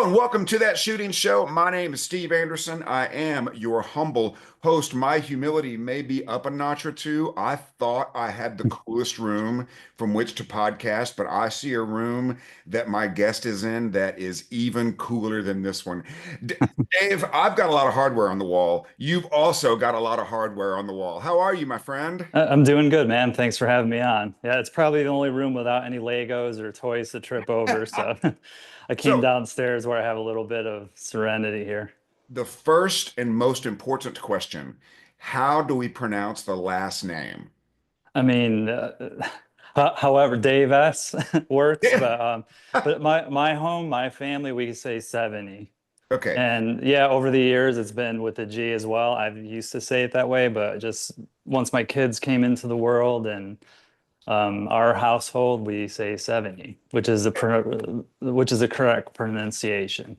And welcome to that shooting show. My name is Steve Anderson. I am your humble host. My humility may be up a notch or two. I thought I had the coolest room from which to podcast, but I see a room that my guest is in that is even cooler than this one. Dave, I've got a lot of hardware on the wall. You've also got a lot of hardware on the wall. How are you, my friend? I'm doing good, man. Thanks for having me on. Yeah, it's probably the only room without any Legos or toys to trip over. So I came So, downstairs where I have a little bit of serenity here. the first and most important question, how do we pronounce the last name? I mean, however, Dave S works, Yeah. but my home, my family, we say Sevigny. Okay. And yeah, over the years, it's been with the G as well. I've used to say it that way, but just once my kids came into the world and our household, we say 70, which is the correct pronunciation.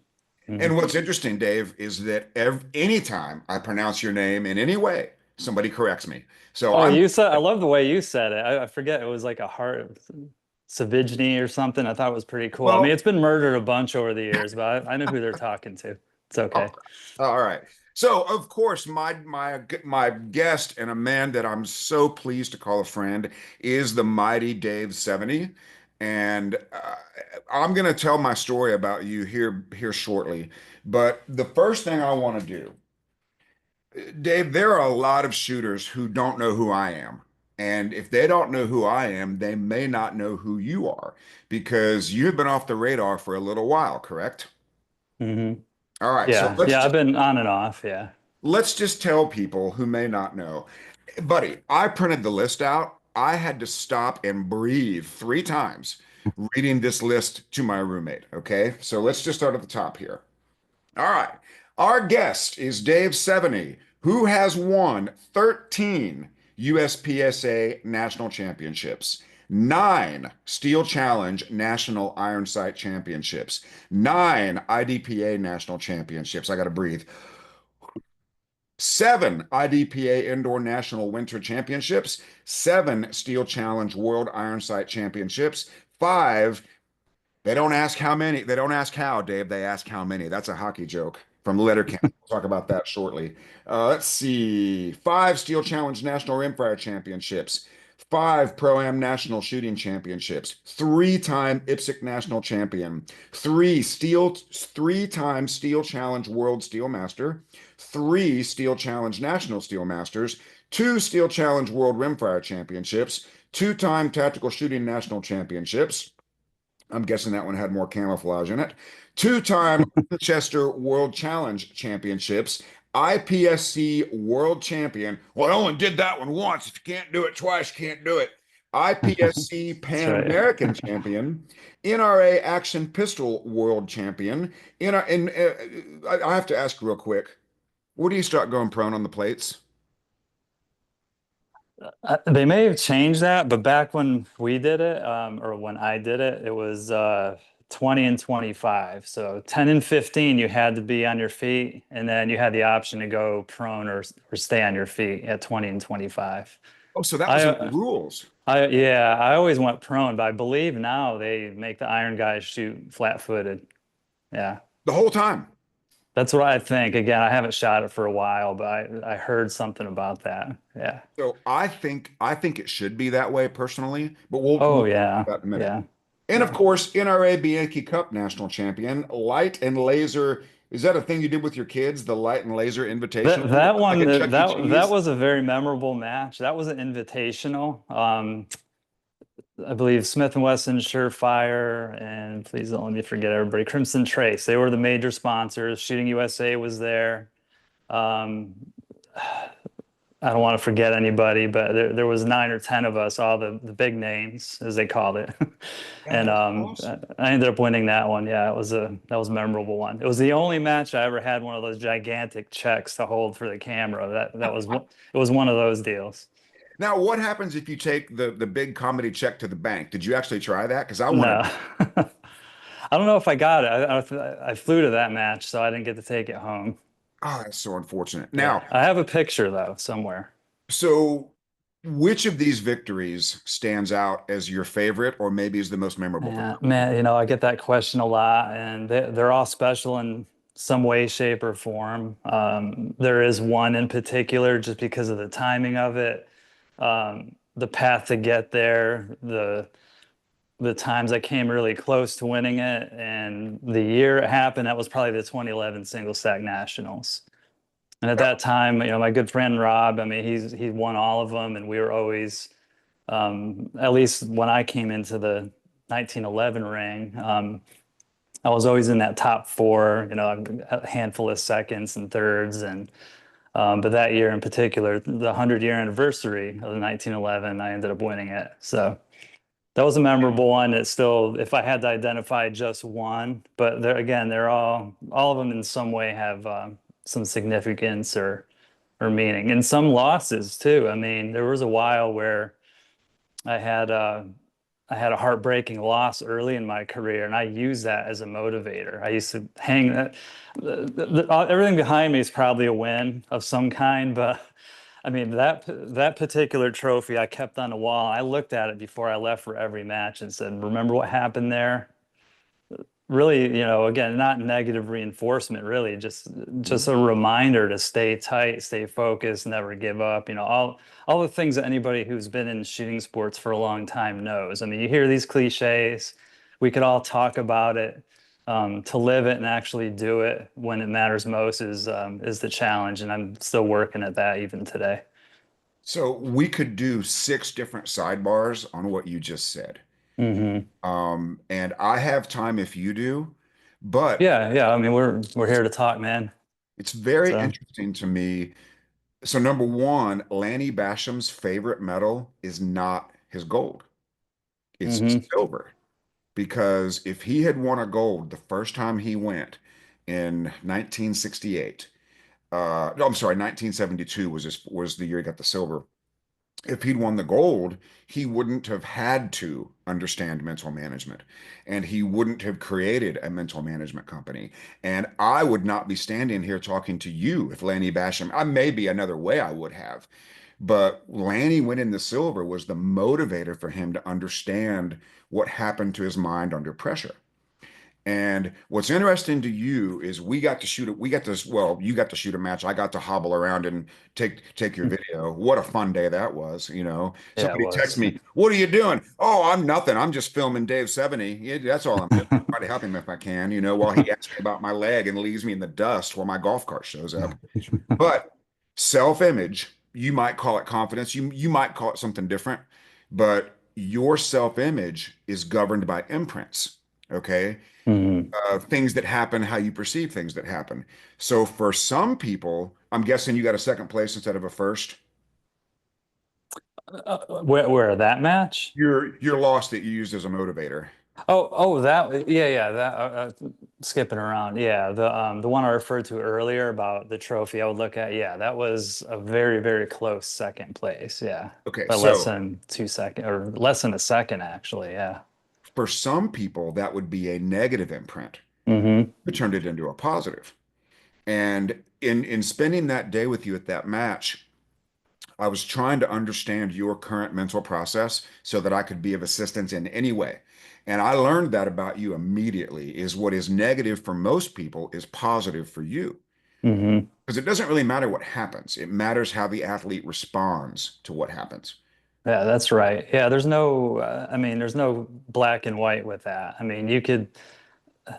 Mhm. And what's interesting, Dave, is that anytime I pronounce your name in any way, somebody corrects me. So Oh, I'm you said, I love the way you said it. I forget, it was like a heart, Savigny or something. I thought it was pretty cool. I mean, well, it's been murdered a bunch over the years, but I know who they're talking to. It's oh, okay. all right. So of course, my guest and a man that I'm so pleased to call a friend is the mighty Dave 70. And I'm going to tell my story about you here shortly. But the first thing I want to do, Dave, there are a lot of shooters who don't know who I am. And if they don't know who I am, they may not know who you are because you've been off the radar for a little while, correct? hmm All right, so Yeah. Yeah. I've been on and off. Yeah. let's just tell people who may not know. Buddy, I printed the list out. I had to stop and breathe 3 times reading this list to my roommate. Okay, so let's just start at the top here. All right. Our guest is Dave Sevigny, who has won 13 USPSA national championships, 9 Steel Challenge National Iron Sight Championships, 9 IDPA national championships. I got to breathe. 7 IDPA Indoor National Winter Championships, 7 Steel Challenge World Iron Sight Championships, 5. They don't ask how many. They don't ask how, Dave. They ask how many. That's a hockey joke from Letterkenny. We'll talk about that shortly. Let's see. 5 Steel Challenge National Rimfire Championships. 5 Pro-Am National Shooting Championships. 3-time IPSC National Champion. 3-time Steel Challenge World Steel Master. 3 Steel Challenge National Steel Masters. 2 Steel Challenge World Rimfire Championships. 2-time Tactical Shooting National Championships. I'm guessing that one had more camouflage in it. 2-time Winchester World Challenge Championships, IPSC World Champion. Well, I only did that one once. If you can't do it twice, you can't do it. IPSC That's Pan right. American Champion, NRA Action Pistol World Champion. I have to ask real quick, where do you start going prone on the plates? They may have changed that, but back when we did it, or when I did it, it was 20 and 25. So 10 and 15, you had to be on your feet, and then you had the option to go prone or stay on your feet at 20 and 25. Oh, so that I, was in the uh, rules. yeah, I always went prone, but I believe now they make the iron guys shoot flat-footed. Yeah, The whole time. that's what I think. Again, I haven't shot it for a while, but I heard something about that. Yeah. So I think it should be that way personally, but we'll Oh talk yeah, about that in a minute. yeah. And of course, NRA Bianchi Cup national champion, light and laser. Is that a thing you did with your kids? The light and laser invitational, That like one at Chuck E. that Cheese? was a very memorable match. That was an invitational. I believe Smith and Wesson, Surefire, and please don't let me forget everybody. Crimson Trace. They were the major sponsors. Shooting USA was there. Um, I don't want to forget anybody, but there was 9 or 10 of us, all the big names, as they called it. God, And that's awesome. I ended up winning that one. Yeah, that was a memorable one. It was the only match I ever had one of those gigantic checks to hold for the camera. It was one of those deals. Now, what happens if you take the big comedy check to the bank? Did you actually try that? Because I wanted. No. I don't know if I got it. I flew to that match, so I didn't get to take it home. Oh, that's so unfortunate. Yeah. Now, I have a picture though somewhere. so Which of these victories stands out as your favorite or maybe is the most memorable for Yeah, you? man, I get that question a lot, and they're all special in some way, shape, or form. There is one in particular just because of the timing of it, the path to get there, the times I came really close to winning it, and the year it happened, that was probably the 2011 single stack nationals. And at That- that time, my good friend Rob, I mean, he won all of them, and we were always, at least when I came into the 1911 ring, I was always in that top four, a handful of seconds and thirds, and but that year in particular, the 100-year anniversary of the 1911, I ended up winning it. So that was a memorable one. It's still, if I had to identify just one, but there again, they're all of them in some way have some significance or meaning, and some losses too. I mean, there was a while where I had I had a heartbreaking loss early in my career, and I used that as a motivator. I used to hang that everything behind me is probably a win of some kind, but I mean that particular trophy I kept on the wall. I looked at it before I left for every match and said, "Remember what happened there?" Really, again, not negative reinforcement, really, just a reminder to stay tight, stay focused, never give up. All the things that anybody who's been in shooting sports for a long time knows. I mean, you hear these cliches. We could all talk about it. To live it and actually do it when it matters most is the challenge, and I'm still working at that even today. So we could do six different sidebars on what you just said. Hmm. And I have time if you do, but Yeah, yeah. I mean, we're here to talk, man. it's very So, interesting to me. So number one, Lanny Basham's favorite medal is not his gold. It's hmm silver. Because if he had won a gold the first time he went in 1968, no, I'm sorry, 1972 was the year he got the silver. If he'd won the gold, he wouldn't have had to understand mental management and he wouldn't have created a mental management company. And I would not be standing here talking to you if Lanny Basham, I maybe another way I would have, but Lanny winning the silver was the motivator for him to understand what happened to his mind under pressure. And what's interesting to you is we got to shoot it. We got to, well, you got to shoot a match. I got to hobble around and take your video. What a fun day that was, you know. Yeah, it Somebody texts was. me, "What are you doing?" "Oh, I'm nothing. I'm just filming Dave Sevigny. Yeah, that's all I'm doing. Try to help him if I can, you know, while he asks me about my leg and leaves me in the dust while my golf cart shows up. But self-image, you might call it confidence, you might call it something different, but your self-image is governed by imprints, okay? Mhm. Things that happen, how you perceive things that happen. So for some people, I'm guessing you got a second place instead of a first. Where that match? Your loss that you used as a motivator. Oh, that yeah, that skipping around. Yeah, the one I referred to earlier about the trophy I would look at. Yeah, that was a very, very close second place. Yeah, Okay, by less so than 2 seconds or less than a second actually. Yeah. for some people, that would be a negative imprint. Hmm. You turned it into a positive. And in spending that day with you at that match, I was trying to understand your current mental process so that I could be of assistance in any way. And I learned that about you immediately is what is negative for most people is positive for you. Hmm. Because it doesn't really matter what happens. It matters how the athlete responds to what happens. Yeah, that's right. Yeah, I mean, there's no black and white with that. I mean,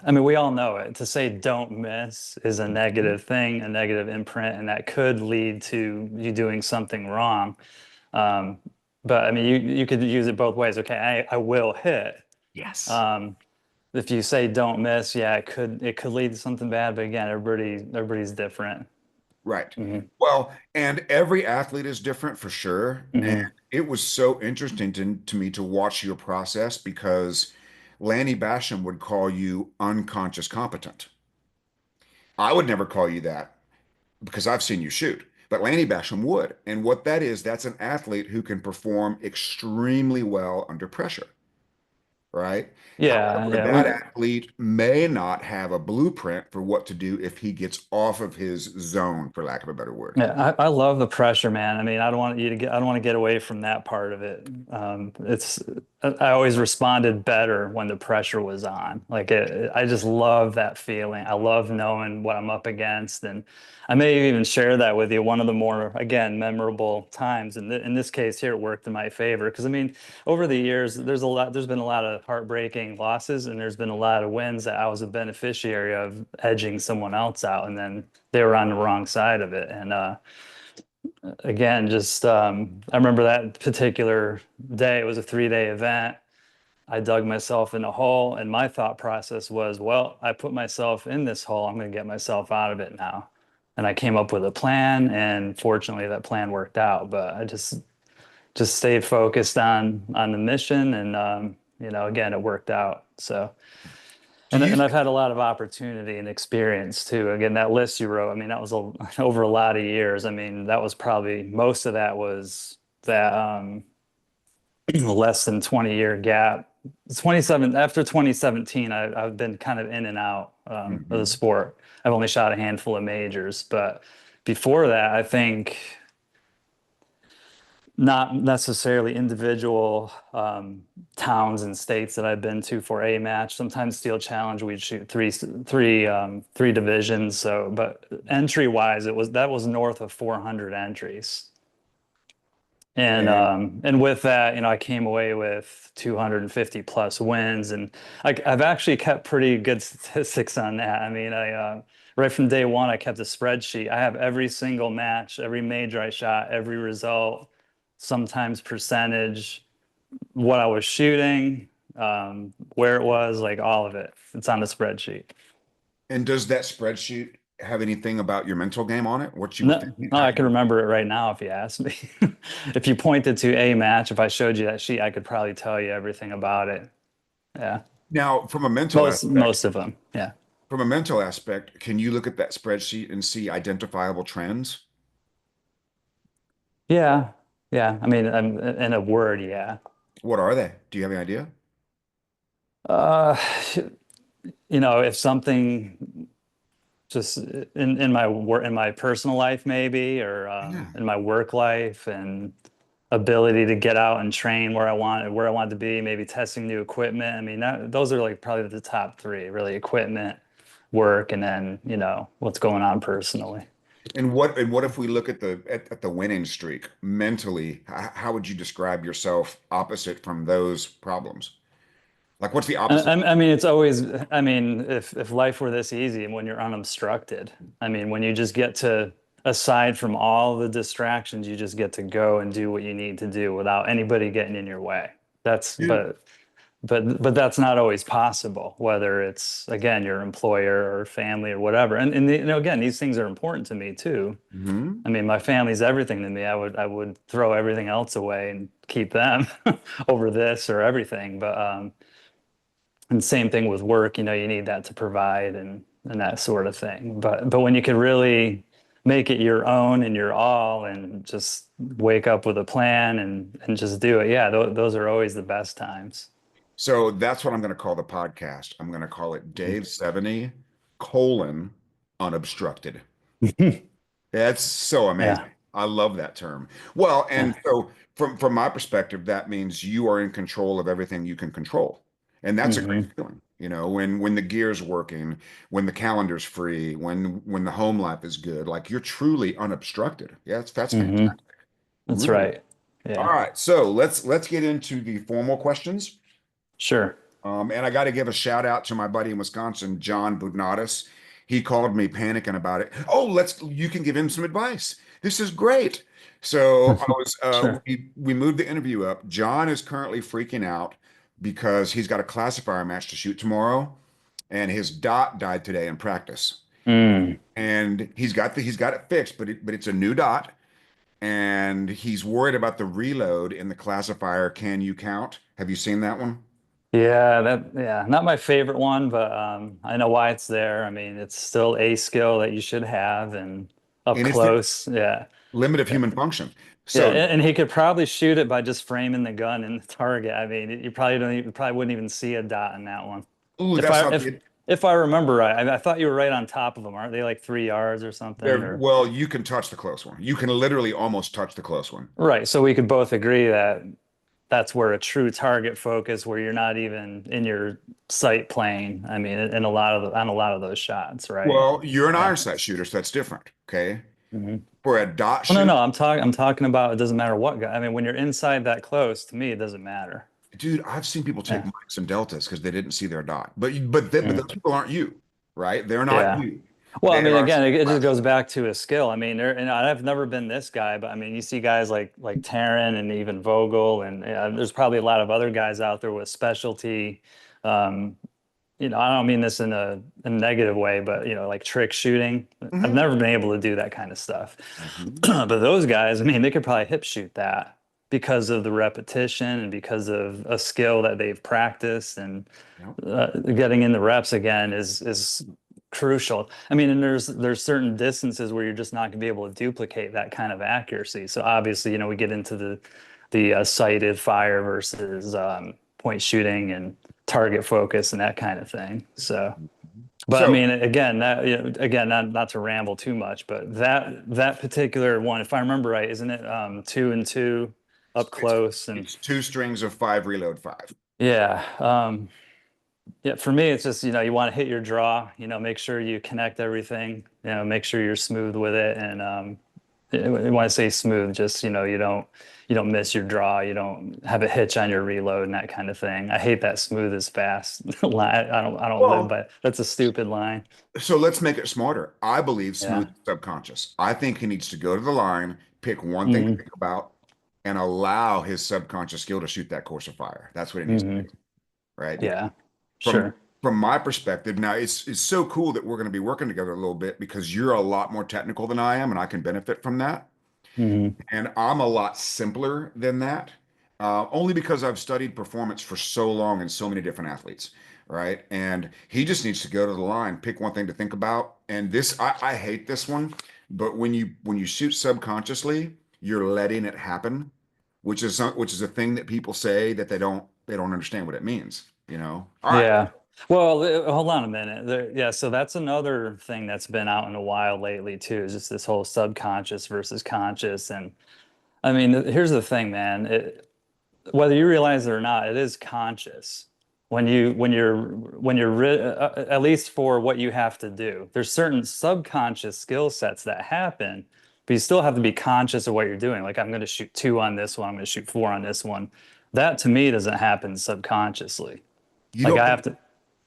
I mean, we all know it. To say don't miss is a negative thing, a negative imprint, and that could lead to you doing something wrong. Um, but I mean, you could use it both ways. Okay, I will hit. Yes. Um, if you say don't miss, yeah, it could lead to something bad. But again, everybody's different. Right. Hmm. Well, and every athlete is different for sure. And Hmm. it was so interesting to me to watch your process because Lanny Basham would call you unconscious competent. I would never call you that because I've seen you shoot, but Lanny Basham would. And what that is, that's an athlete who can perform extremely well under pressure. right? Yeah, However, yeah. that athlete may not have a blueprint for what to do if he gets off of his zone, for lack of a better word. I love the pressure, man. I mean, I don't want to get away from that part of it. I always responded better when the pressure was on. I just love that feeling. I love knowing what I'm up against. And I may even share that with you. One of the more, again, memorable times in this case here, it worked in my favor. Because I mean, over the years, there's been a lot of heartbreaking losses, and there's been a lot of wins that I was a beneficiary of edging someone else out. And then they were on the wrong side of it. And again, just I remember that particular day. It was a 3-day event. I dug myself in a hole, and my thought process was, well, I put myself in this hole. I'm going to get myself out of it now. And I came up with a plan, and fortunately, that plan worked out. But I just stayed focused on the mission, and again, it worked out. So. Do you And I've had a lot of opportunity and experience too. Again, that list you wrote, I mean, that was over a lot of years. I mean, that was probably most of that was that less than 20-year gap. 27 after 2017, I've been kind of in and out of the Mhm. sport. I've only shot a handful of majors, but before that, I think not necessarily individual towns and states that I've been to for a match. Sometimes Steel Challenge, we'd shoot three divisions. So, but entry wise, that was north of 400 entries. And And with that, I came away with 250 plus wins, and I've actually kept pretty good statistics on that. I mean, right from day one, I kept a spreadsheet. I have every single match, every major I shot, every result, sometimes percentage, what I was shooting, where it was, like all of it. It's on the spreadsheet. and does that spreadsheet have anything about your mental game on it? What you were No, thinking? no, I can remember it right now if you asked me. If you pointed to a match, if I showed you that sheet, I could probably tell you everything about it. Yeah. Now, Most of them. Yeah. from a mental aspect, can you look at that spreadsheet and see identifiable trends? Yeah. Yeah. I mean, in a word, yeah. What are they? Do you have any idea? Uh, if something just in my personal life maybe, or Yeah. in my work life, and ability to get out and train where I want to be, maybe testing new equipment. I mean, those are like probably the top three, really: equipment, work, and then, what's going on personally. And what if we look at the winning streak mentally? How would you describe yourself opposite from those problems? Like, what's the opposite? I mean, it's always, I mean, if life were this easy and when you're unobstructed, I mean, when you just get to, aside from all the distractions, you just get to go and do what you need to do without anybody getting in your way. That's, Yeah. but that's not always possible, whether it's, again, your employer or family or whatever. And again, these things are important to me too. Hmm. I mean, my family's everything to me. I would throw everything else away and keep them over this or everything. And same thing with work, you need that to provide and that sort of thing. But when you could really make it your own and your all, and just wake up with a plan and just do it, yeah, those are always the best times. So that's what I'm going to call the podcast. I'm going to call it Dave Sevigny, unobstructed. That's so Yeah. amazing. I love that term. Well, and Yeah. so from my perspective, that means you are in control of everything you can control. And that's a great Hmm. feeling, when the gear's working, when the calendar's free, when the home life is good, like you're truly unobstructed. Yeah, that's Hmm. fantastic. That's Really. right. All Yeah. right, so let's get into the formal questions. Sure. And I got to give a shout out to my buddy in Wisconsin, John Budnatis. He called me panicking about it. Oh, you can give him some advice. This is great. So Sure. we moved the interview up. John is currently freaking out because he's got a classifier match to shoot tomorrow, and his dot died today in practice. Mm. And he's got it fixed, but it's a new dot, and he's worried about the reload in the classifier. Can you count? Have you seen that one? Yeah, not my favorite one, but I know why it's there. I mean, it's still a skill that you should have, and up And it's the close. Yeah. limit of human function. Yeah, So, and he could probably shoot it by just framing the gun in the target. I mean, you probably don't even, probably wouldn't even see a dot in that one. ooh, If that's I not if the, if I remember right, I thought you were right on top of them. Aren't they like 3 yards or something? there. Or Well, you can touch the close one. You can literally almost touch the close one. right. So we could both agree that that's where a true target focus, where you're not even in your sight plane. I mean, in a lot of on a lot of those shots, right? Well, you're an Yeah. iron sight shooter, so that's different. Okay. Mhm. For a dot Well, no, shoot, I'm talking about it doesn't matter what guy. I mean, when you're inside that close, to me, it doesn't matter. dude, I've seen people take Yeah. mics and deltas because they didn't see their dot. But Mm. those people aren't you, right? They're not Yeah. you. Well, I They mean, are again, it just less. goes back to a skill. I mean, there, and I've never been this guy, but I mean, you see guys like Taryn and even Vogel, and there's probably a lot of other guys out there with specialty. Um, I don't mean this in a negative way, but like trick shooting. I've Mhm. never been able to do that kind of stuff. Mhm. But those guys, I mean, they could probably hip shoot that because of the repetition and because of a skill that they've practiced and Yep. getting in the reps again is crucial. I mean, and there's certain distances where you're just not going to be able to duplicate that kind of accuracy. So obviously, we get into the sighted fire versus point shooting and target focus and that kind of thing. So, but I So mean, again, that again, not to ramble too much, but that particular one, if I remember right, isn't it 2 and 2 up it's close and it's two strings of five, reload five. yeah. Yeah, for me, it's just, you want to hit your draw, make sure you connect everything, make sure you're smooth with it. And when I say smooth, just, you don't miss your draw, you don't have a hitch on your reload and that kind of thing. I hate that smooth is fast line. I don't live Well, by, that's a stupid line. so let's make it smarter. I believe Yeah. smooth is subconscious. I think he needs to go to the line, pick one thing to Hmm. think about, and allow his subconscious skill to shoot that course of fire. That's what he needs to Hmm. do, right? Because Yeah, from sure. from my perspective, now it's so cool that we're going to be working together a little bit because you're a lot more technical than I am, and I can benefit from that. Hmm. And I'm a lot simpler than that, only because I've studied performance for so long and so many different athletes, right? And he just needs to go to the line, pick one thing to think about. And this, I hate this one, but when you shoot subconsciously, you're letting it happen, which is a thing that people say that they don't understand what it means, you know? All right. Yeah. Well, hold on a minute. Yeah, so that's another thing that's been out in a while lately too, is just this whole subconscious versus conscious. And I mean, here's the thing, man. Whether you realize it or not, it is conscious. When you're at least for what you have to do. There's certain subconscious skill sets that happen, but you still have to be conscious of what you're doing. Like I'm going to shoot 2 on this one, I'm going to shoot 4 on this one. That to me doesn't happen subconsciously. You Like don't I think have to.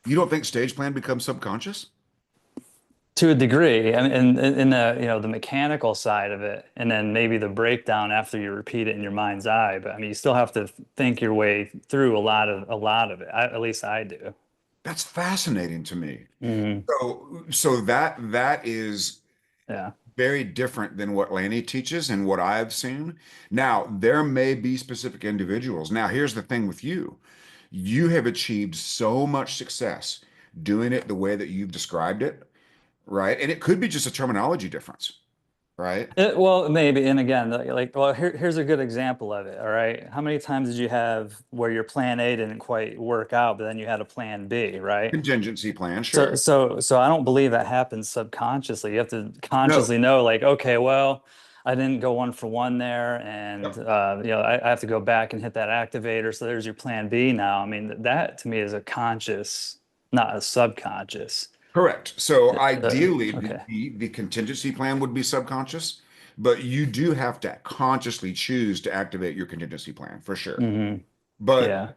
you don't think stage plan becomes subconscious? To a degree, I mean, in the the mechanical side of it, and then maybe the breakdown after you repeat it in your mind's eye. But I mean, you still have to think your way through a lot of it. At least I do. That's fascinating to me. Hmm. So that is Yeah. very different than what Lanny teaches and what I've seen. Now, there may be specific individuals. Now, here's the thing with you. You have achieved so much success doing it the way that you've described it, right? And it could be just a terminology difference, right? Well, maybe, and again, well, here's a good example of it. All right, how many times did you have where your plan A didn't quite work out, but then you had a plan B, right? Contingency plan, So, sure. so I don't believe that happens subconsciously. You have to No. consciously know, like, okay, well, I didn't go 1 for 1 there, and Yep. I have to go back and hit that activator. So there's your plan B now. I mean, that to me is a conscious, not a subconscious. Correct. So Uh, ideally, the, okay. the the contingency plan would be subconscious, but you do have to consciously choose to activate your contingency plan for sure. Hmm. But Yeah.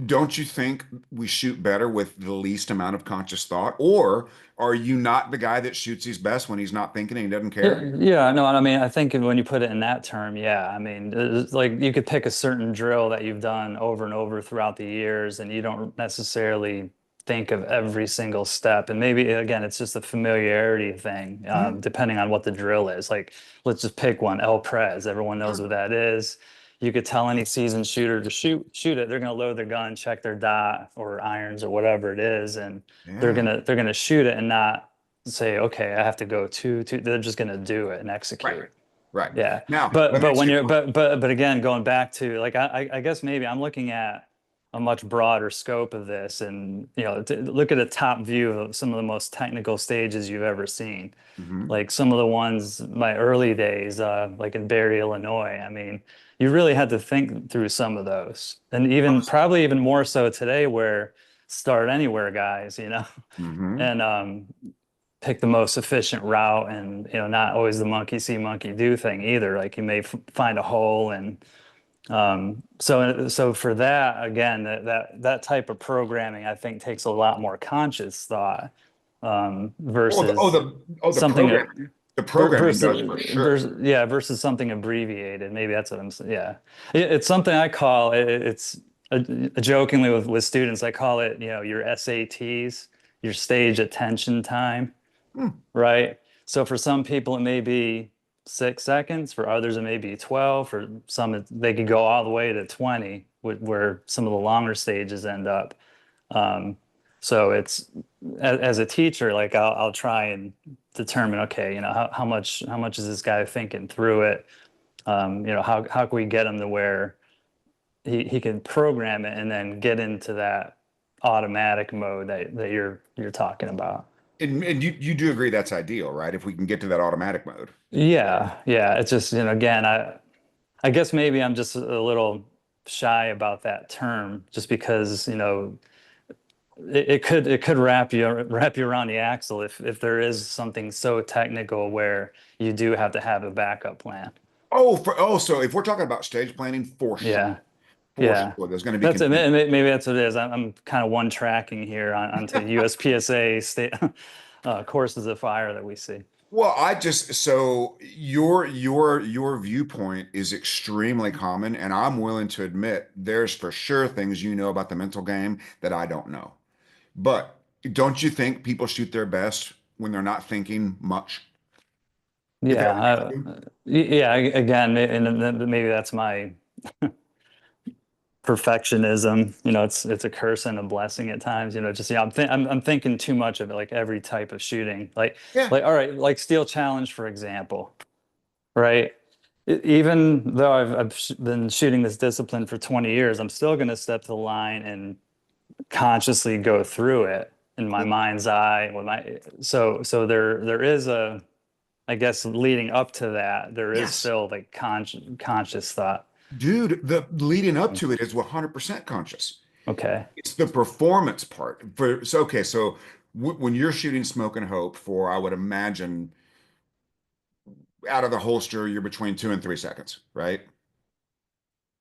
don't you think we shoot better with the least amount of conscious thought? Or are you not the guy that shoots his best when he's not thinking and he doesn't Yeah, care? yeah, no, I mean, I think when you put it in that term, yeah, I mean, it's like you could pick a certain drill that you've done over and over throughout the years, and you don't necessarily think of every single step. And maybe, again, it's just a familiarity thing, Mhm. depending on what the drill is. Like, let's just pick one, El Prez. Everyone knows Sure. what that is. You could tell any seasoned shooter to shoot it. They're going to load their gun, check their dot or irons or whatever it is, and they're Yeah. gonna they're gonna shoot it and not say, okay, I have to go two. They're just going to do it and Right. execute. Right. Yeah. Now, But let me but ask when you a you're question. but again, going back to like I guess maybe I'm looking at a much broader scope of this and look at a top view of some of the most technical stages you've ever seen. Mhm. Like some of the ones my early days, like in Barrie, Illinois. I mean, you really had to think through some of those. And even probably even more so today where start anywhere guys, Mhm. and pick the most efficient route and not always the monkey see monkey do thing either. Like you may find a hole and so for that again that type of programming I think takes a lot more conscious thought Oh, versus the something programming. The programming does for sure. versus something abbreviated. Maybe that's what I'm saying. Yeah, it's something I call it's jokingly with students I call it your SATs, your stage attention time, Hmm. right? So for some people, it may be 6 seconds. For others, it may be 12. For some, they could go all the way to 20, where some of the longer stages end up. Um, so it's as a teacher, like I'll try and determine, okay, how much is this guy thinking through it? How can we get him to where he can program it and then get into that automatic mode that you're talking about. And you do agree that's ideal, right? If we can get to that automatic mode. Yeah, yeah. It's just, again, I guess maybe I'm just a little shy about that term just because, it could wrap you around the axle if there is something so technical where you do have to have a backup plan. So if we're talking about stage planning, Yeah. for Yeah. sure, there's going to be That's it. confusion. Maybe that's what it is. I'm kind of one tracking here onto USPSA state courses of fire that we see. Well, so your viewpoint is extremely common, and I'm willing to admit there's for sure things you know about the mental game that I don't know. But don't you think people shoot their best when they're not thinking much? If they Yeah, don't have to? yeah. Again, and then maybe that's my perfectionism. It's a curse and a blessing at times. Just I'm thinking too much of it. Like every type of shooting, Yeah. all right, like steel challenge for example, right? Even though I've been shooting this discipline for 20 years, I'm still going to step to the line and consciously go through it in my mind's eye. So there is I guess leading up to that, there is Yes. still like conscious thought. Dude, the leading up to it is 100% conscious. Okay. It's the performance part. So when you're shooting Smoke and Hope for, I would imagine out of the holster, you're between 2 and 3 seconds, right?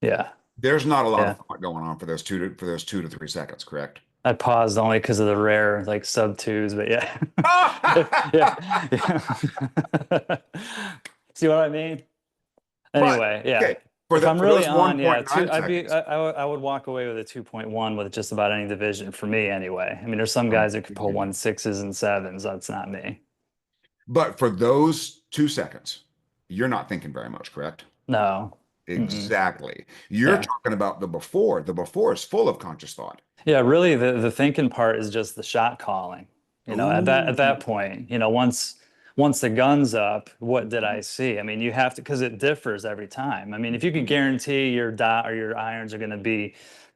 Yeah. There's not a lot of Yeah. thought going on for those 2 to 3 seconds, correct? I paused only because of the rare like sub twos, but yeah. Yeah. Yeah. See what I mean? But Anyway, yeah. okay, If I'm for really those on, yeah, 1.9 seconds, I would walk away with a 2.1 with just about any division for me anyway. I mean, there's some I'm guys that could with pull you. 1.6s and sevens. That's not me. But for those 2 seconds, you're not thinking very much, correct? No. Mm-mm. Exactly. You're Yeah. talking about the before. The before is full of conscious thought. Yeah, really the thinking part is just the shot calling. At that Ooh, point, once the gun's up, what did I see? I mean, you have to because it differs every time. I mean, if you can guarantee your dot or your irons are going to be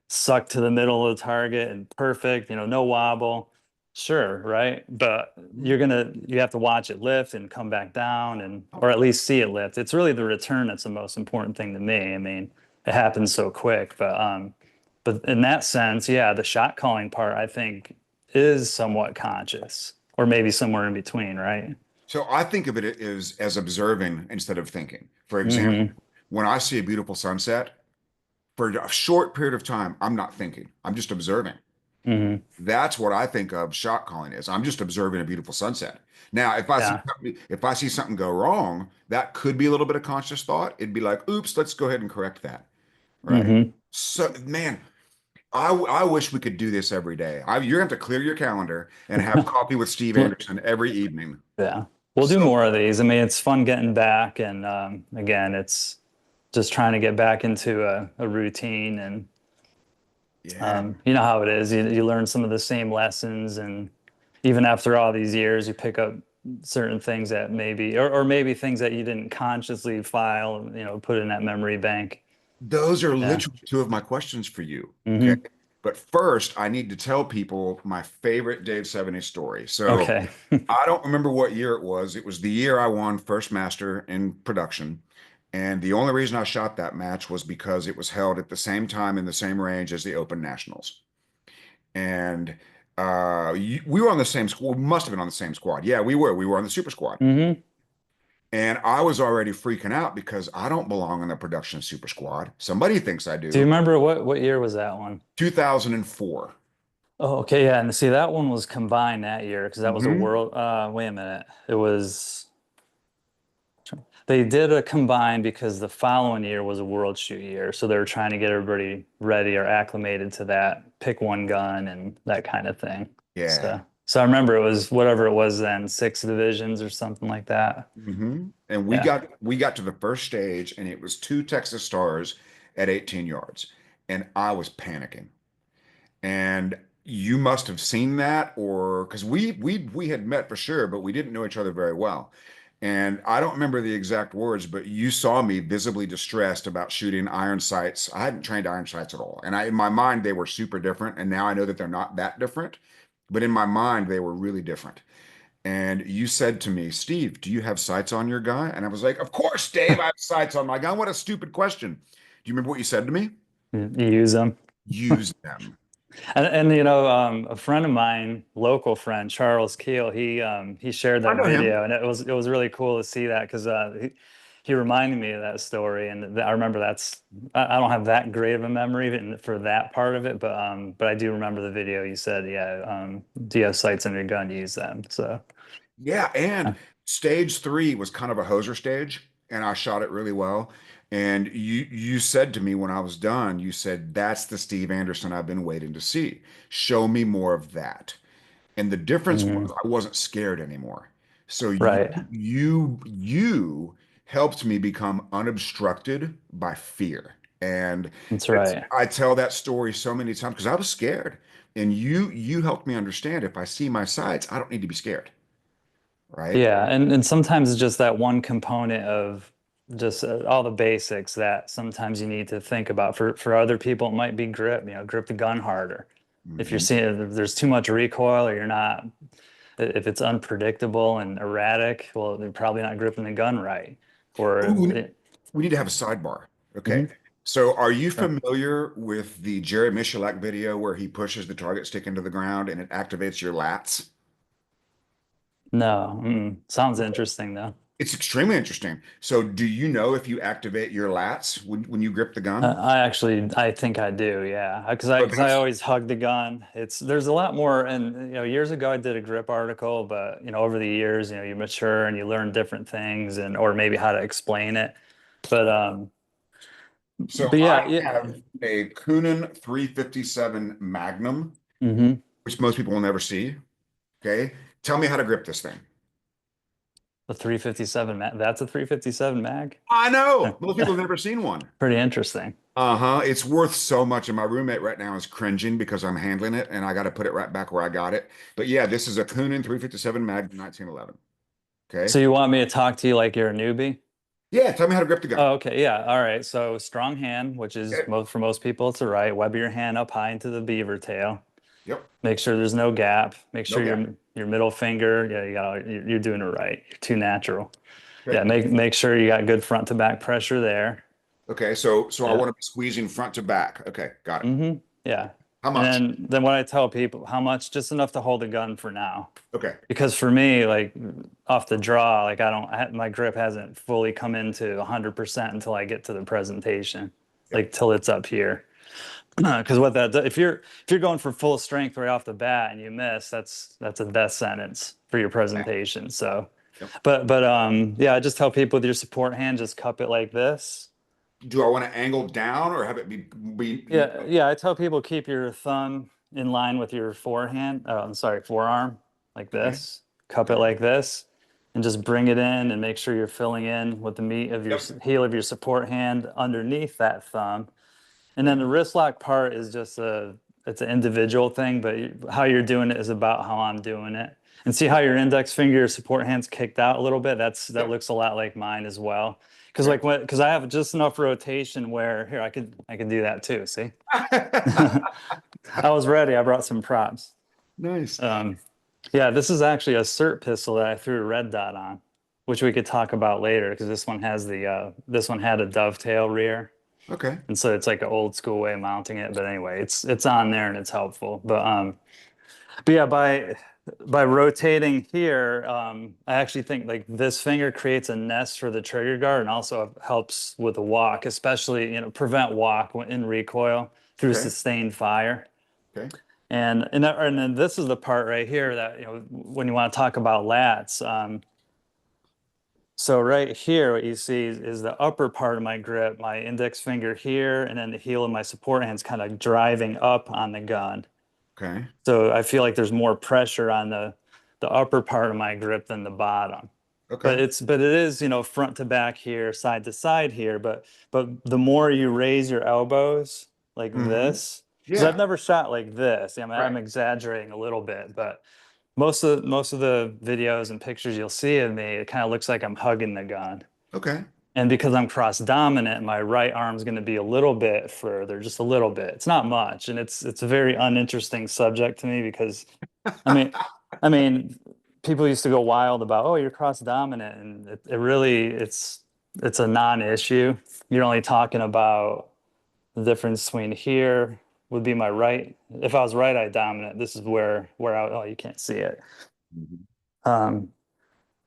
sucked to the middle of the target and perfect, no wobble, sure, right? But you have to watch it lift and come back down and or at least see it lift. It's really the return that's the most important thing to me. I mean, it happens so quick, but in that sense, yeah, the shot calling part, I think, is somewhat conscious, or maybe somewhere in between, right? so I think of it as observing instead of thinking. For example, Hmm. when I see a beautiful sunset, for a short period of time, I'm not thinking. I'm just observing. Hmm. That's what I think of shot calling is. I'm just observing a beautiful sunset. Now, Yeah. if I see something go wrong, that could be a little bit of conscious thought. It'd be like, oops, let's go ahead and correct that. Right. Hmm. So, man, I wish we could do this every day. You're gonna have to clear your calendar and have coffee with Steve Well, Anderson every evening. yeah. We'll do So, more of these. I mean, it's fun getting back, and again, it's just trying to get back into a routine, and yeah. you know how it is. You learn some of the same lessons, and even after all these years, you pick up certain things that maybe, or maybe things that you didn't consciously file, put in that memory bank. Those are Yeah. literally two of my questions for you. Okay. Hmm. But first, I need to tell people my favorite Dave Sevigny story. So Okay. I don't remember what year it was. It was the year I won First Master in production. And the only reason I shot that match was because it was held at the same time in the same range as the Open Nationals. And we were on the same squad. We must have been on the same squad. Yeah, we were. We were on the super squad. Hmm. And I was already freaking out because I don't belong in the production super squad. Somebody thinks I Do you do. remember what year was that one? 2004. Oh, okay, yeah, and see that one was combined that year because that was a Hmm. world. Wait a minute, it was they did a combined because the following year was a world shoot year, so they were trying to get everybody ready or acclimated to that pick one gun and that kind of thing. Yeah. So I remember it was whatever it was then, 6 divisions or something like that. And we Yeah. got to the first stage and it was two Texas Stars at 18 yards. And I was panicking. And you must have seen that, or because we had met for sure, but we didn't know each other very well. And I don't remember the exact words, but you saw me visibly distressed about shooting iron sights. I hadn't trained iron sights at all. And in my mind, they were super different. And now I know that they're not that different. But in my mind, they were really different. And you said to me, Steve, do you have sights on your gun? And I was like, of course, Dave, I have sights on my gun. What a stupid question. Do you remember what you said to me? You use them. Use them. And a friend of mine, local friend, Charles Keel, he shared I that know him. video, and it was really cool to see that because he reminded me of that story, and I remember I don't have that great of a memory for that part of it, but I do remember the video. You said, yeah, do you have sights on your gun? Use them. So Yeah, uh, and stage three was kind of a hoser stage, and I shot it really well. And you said to me when I was done, you said, that's the Steve Anderson I've been waiting to see. Show me more of that. And the difference was mhm, I wasn't scared anymore. So right, you helped me become unobstructed by fear. And that's right. I tell that story so many times because I was scared. And you helped me understand if I see my sights, I don't need to be scared, right? Yeah, and sometimes it's just that one component of just all the basics that sometimes you need to think about. For other people, it might be grip, grip the gun harder. If you're Hmm. seeing if there's too much recoil or you're not, if it's unpredictable and erratic, well, they're probably not gripping the gun right. Or, Ooh, we need to have a sidebar. Okay. Mhm. So are you Sure. familiar with the Jerry Michalak video where he pushes the target stick into the ground and it activates your lats? No, sounds interesting though. It's extremely interesting. So do you know if you activate your lats when you grip the gun? I think I do, yeah. So Because I that's always hug the gun. There's a lot more, and years ago I did a grip article, but over the years, you mature and you learn different things, or maybe how to explain it. But so I yeah, yeah. have a Kunin 357 Magnum, Hmm. which most people will never see. Okay. Tell me how to grip this thing. The 357 mag. That's a 357 mag. I Huh. know. Most people have never seen one. Pretty interesting. Uh-huh. It's worth so much. And my roommate right now is cringing because I'm handling it and I got to put it right back where I got it. But yeah, this is a Kunin 357 Magnum 1911. Okay. So you want me to talk to you like you're a newbie? Yeah, tell me how to grip the gun. Oh, okay, yeah, all right. So strong hand, which is Okay. for most people, it's the right. Web your hand up high into the beaver tail. Yep. Make sure there's no gap. Make No sure gap. your middle finger, yeah, you're doing it right. You're too natural. Okay. Yeah, make sure you got good front to back pressure there. Okay. So I Yeah. want to be squeezing front to back. Okay. Got it. Yeah. How And much? then what I tell people, how much? Just enough to hold the gun for now. Okay. Because for me, like off the draw, like my grip hasn't fully come into 100% until I get to the presentation, Yep. like till it's up here. Because what if you're going for full strength right off the bat and you miss, that's a death sentence for your presentation. So, Yep. but yeah, I just tell people with your support hand, just cup it like this. Do I want to angle down or have it be Yeah, yeah. I tell people keep your thumb in line with your forehand. Oh, I'm sorry, forearm, like okay? this. Cup it Okay. like this, and just bring it in and make sure you're filling in with the meat of your Yep. heel of your support hand underneath that thumb. And then Okay. the wrist lock part is just it's an individual thing, but how you're doing it is about how I'm doing it. And see how your index finger support hand's kicked out a little bit? That Yep. looks a lot like mine as well. Because Okay. like because I have just enough rotation where here I could do that too. See, I was ready. I brought some props. Nice. Um, yeah, this is actually a cert pistol that I threw a red dot on, which we could talk about later because this one had a dovetail rear. Okay. And so it's like an old school way of mounting it. But anyway, it's on there and it's helpful. But yeah, by rotating here, I actually think like this finger creates a nest for the trigger guard and also helps with the walk, especially, prevent walk in recoil through Okay. sustained fire. Okay. And then this is the part right here that, when you want to talk about lats. So right here, what you see is the upper part of my grip, my index finger here, and then the heel of my support hand's kind of driving up on the gun. Okay. So I feel like there's more pressure on the upper part of my grip than the bottom. Okay. But it is, front to back here, side to side here. But the more you raise your elbows like Hmm. this, because I've Yeah. never shot like this. I'm Right. exaggerating a little bit, but most of the videos and pictures you'll see of me, it kind of looks like I'm hugging the gun. Okay. And because I'm cross dominant, my right arm's going to be a little bit further, just a little bit. It's not much, and it's a very uninteresting subject to me because I mean, I mean, people used to go wild about, oh, you're cross dominant, and it really it's a non-issue. You're only talking about the difference between here would be my right. If I was right eye dominant, this is where I, oh, you can't see it. Mhm. Um,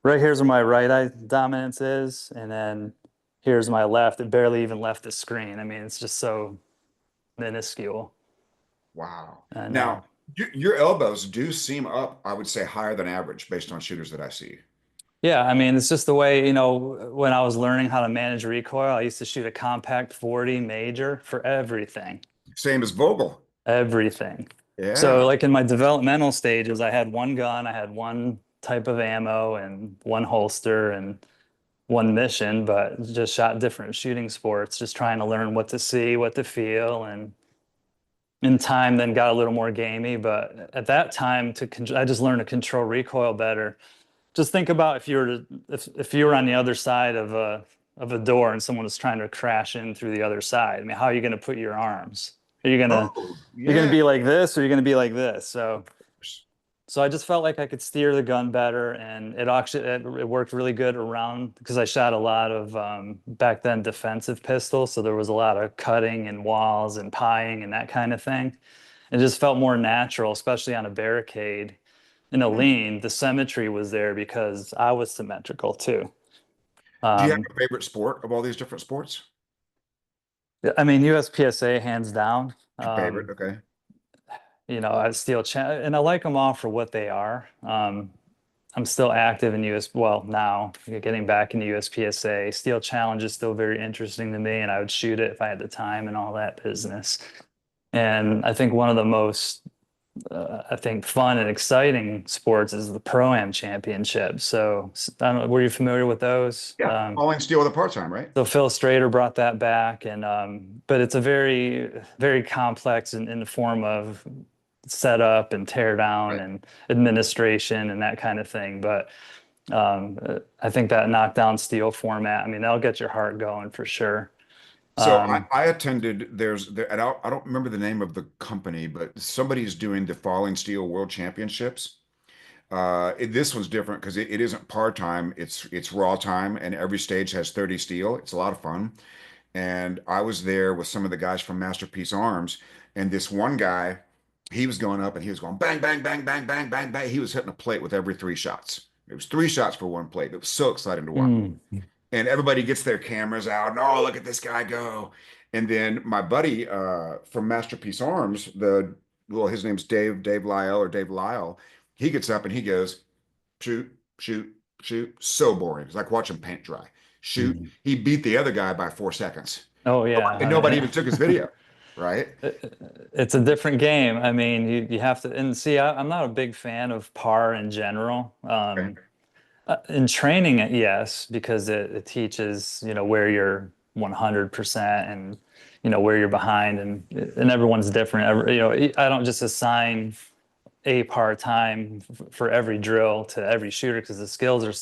right here's where my right eye dominance is, and then here's my left. It barely even left the screen. I mean, it's just so minuscule. Wow. And Now, your elbows do seem up, I would say, higher than average based on shooters that I see. yeah, I mean, it's just the way, when I was learning how to manage recoil, I used to shoot a compact 40 major for everything, Same as Vogel. everything. So Yeah. like in my developmental stages, I had one gun, I had one type of ammo and one holster and one mission, but just shot different shooting sports, just trying to learn what to see, what to feel, and in time then got a little more gamey. But at that time, I just learned to control recoil better. Just think about if you were on the other side of a door and someone was trying to crash in through the other side. I mean, how are you going to put your arms? Are you gonna Oh, you're gonna yeah. be like this or you're gonna be like this? So I just felt like I could steer the gun better, and it worked really good around because I shot a lot of back then defensive pistols, so there was a lot of cutting and walls and pieing and that kind of thing. It just felt more natural, especially on a barricade. In a Hmm. lean, the symmetry was there because I was symmetrical too. Do you have Um, a favorite sport of all these different sports? I mean, USPSA hands down. Your favorite? Okay. I still and I like them all for what they are. I'm still active in well, now getting back into USPSA. Steel Challenge is still very interesting to me, and I would shoot it if I had the time and all that business. And I think one of the most I think fun and exciting sports is the Pro-Am Championship. So I don't know, were you familiar with those? Yeah. Falling steel with a part-time, right? So Phil Strader brought that back, and but it's a very, very complex in the form of setup and tear down Right. and administration and that kind of thing. But I think that knockdown steel format, I mean, that'll get your heart going for sure. So Um, I attended, and I don't remember the name of the company, but somebody's doing the Falling Steel World Championships. This one's different because it isn't part-time, it's raw time, and every stage has 30 steel. It's a lot of fun. And I was there with some of the guys from Masterpiece Arms, and this one guy, he was going up and he was going bang, bang, bang, bang, bang, bang, bang. He was hitting a plate with every three shots. It was three shots for one plate. It was so exciting to watch. mm, And everybody gets their cameras out and oh, look at this guy go. And then my buddy from Masterpiece Arms, his name's Dave Lyle or Dave Lyle. He gets up and he goes, shoot, shoot, shoot. So boring. It's like watching paint dry. Shoot. mm. He beat the other guy by 4 seconds. Oh And yeah, nobody even took his video, right? it's a different game. I mean, you have to, and see, I'm not a big fan of par in general. Okay. In training it, yes, because it teaches, where you're 100% and, where you're behind and everyone's different. I don't just assign a part-time for every drill to every shooter because the skills are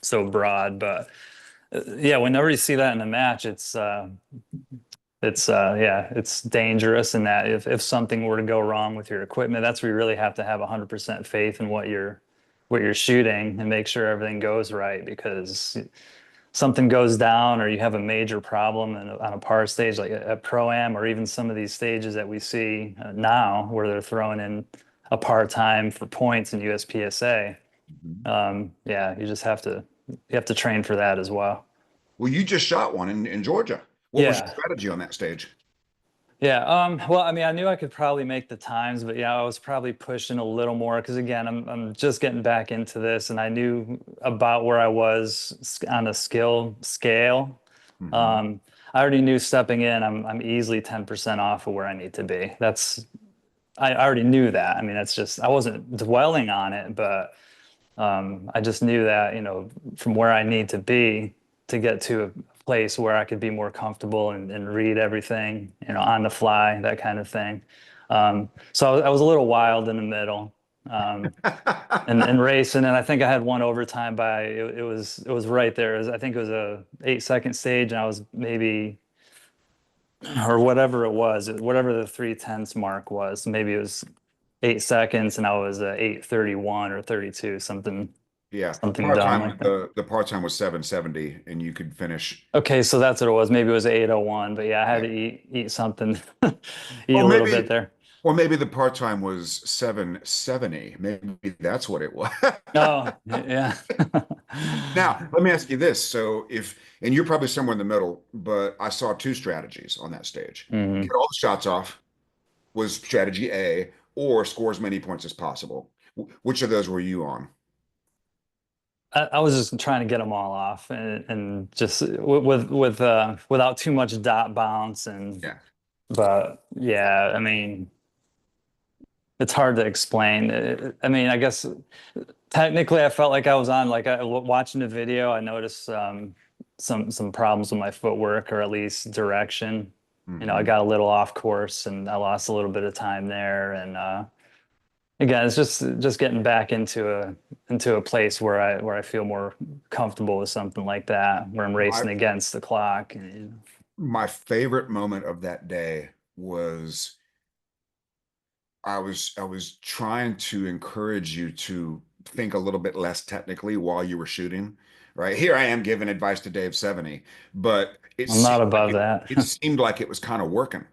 so broad. But yeah, whenever you see that in a match, yeah, it's dangerous in that if something were to go wrong with your equipment, that's where you really have to have 100% faith in what you're shooting and make sure everything goes right because something goes down or you have a major problem on a par stage like a pro-am or even some of these stages that we see now where they're throwing in a part-time for points in USPSA. Mhm. Yeah, you have to train for that as well. Well, you just shot one in Georgia. What was your Yeah. strategy on that stage? Yeah, well, I mean, I knew I could probably make the times, but yeah, I was probably pushing a little more because again, I'm just getting back into this, and I knew about where I was on a skill scale. Hmm. Um, I already knew stepping in, I'm easily 10% off of where I need to be. I already knew that. I mean, that's just I wasn't dwelling on it, but I just knew that, from where I need to be to get to a place where I could be more comfortable and read everything, on the fly, that kind of thing. So I was a little wild in the middle, and racing, and I think I had one overtime by it was right there. I think it was a 8 second stage, and I was maybe or whatever it was, whatever the 3/10 mark was. Maybe it was 8 seconds, and I was 8:31 or 32, something Yeah, something part dumb time. like that. The part time was 770, and you could finish. Okay, so that's what it was. Maybe it was 8:01, but yeah, I had Yeah, to eat something, eat or a little bit maybe, there. or maybe the part time was 770. Maybe that's what it was. Oh, yeah. Now, let me ask you this. So, and you're probably somewhere in the middle, but I saw two strategies on that stage. Mhm. Get all the shots off was strategy A, or score as many points as possible. Which of those were you on? I was just trying to get them all off and just without too much dot bounce Yeah. but yeah, I mean, it's hard to explain. I mean, I guess technically I felt like I was on watching the video, I noticed some problems with my footwork or at least direction. I Hmm. got a little off course and I lost a little bit of time there and again, it's just getting back into a place where I feel more comfortable with something like that, where I'm My racing against the clock. my favorite moment of that day was I was trying to encourage you to think a little bit less technically while you were shooting. Right here, I am giving advice to Dave Sevigny, but I'm not above that. it seemed like it was kind of working,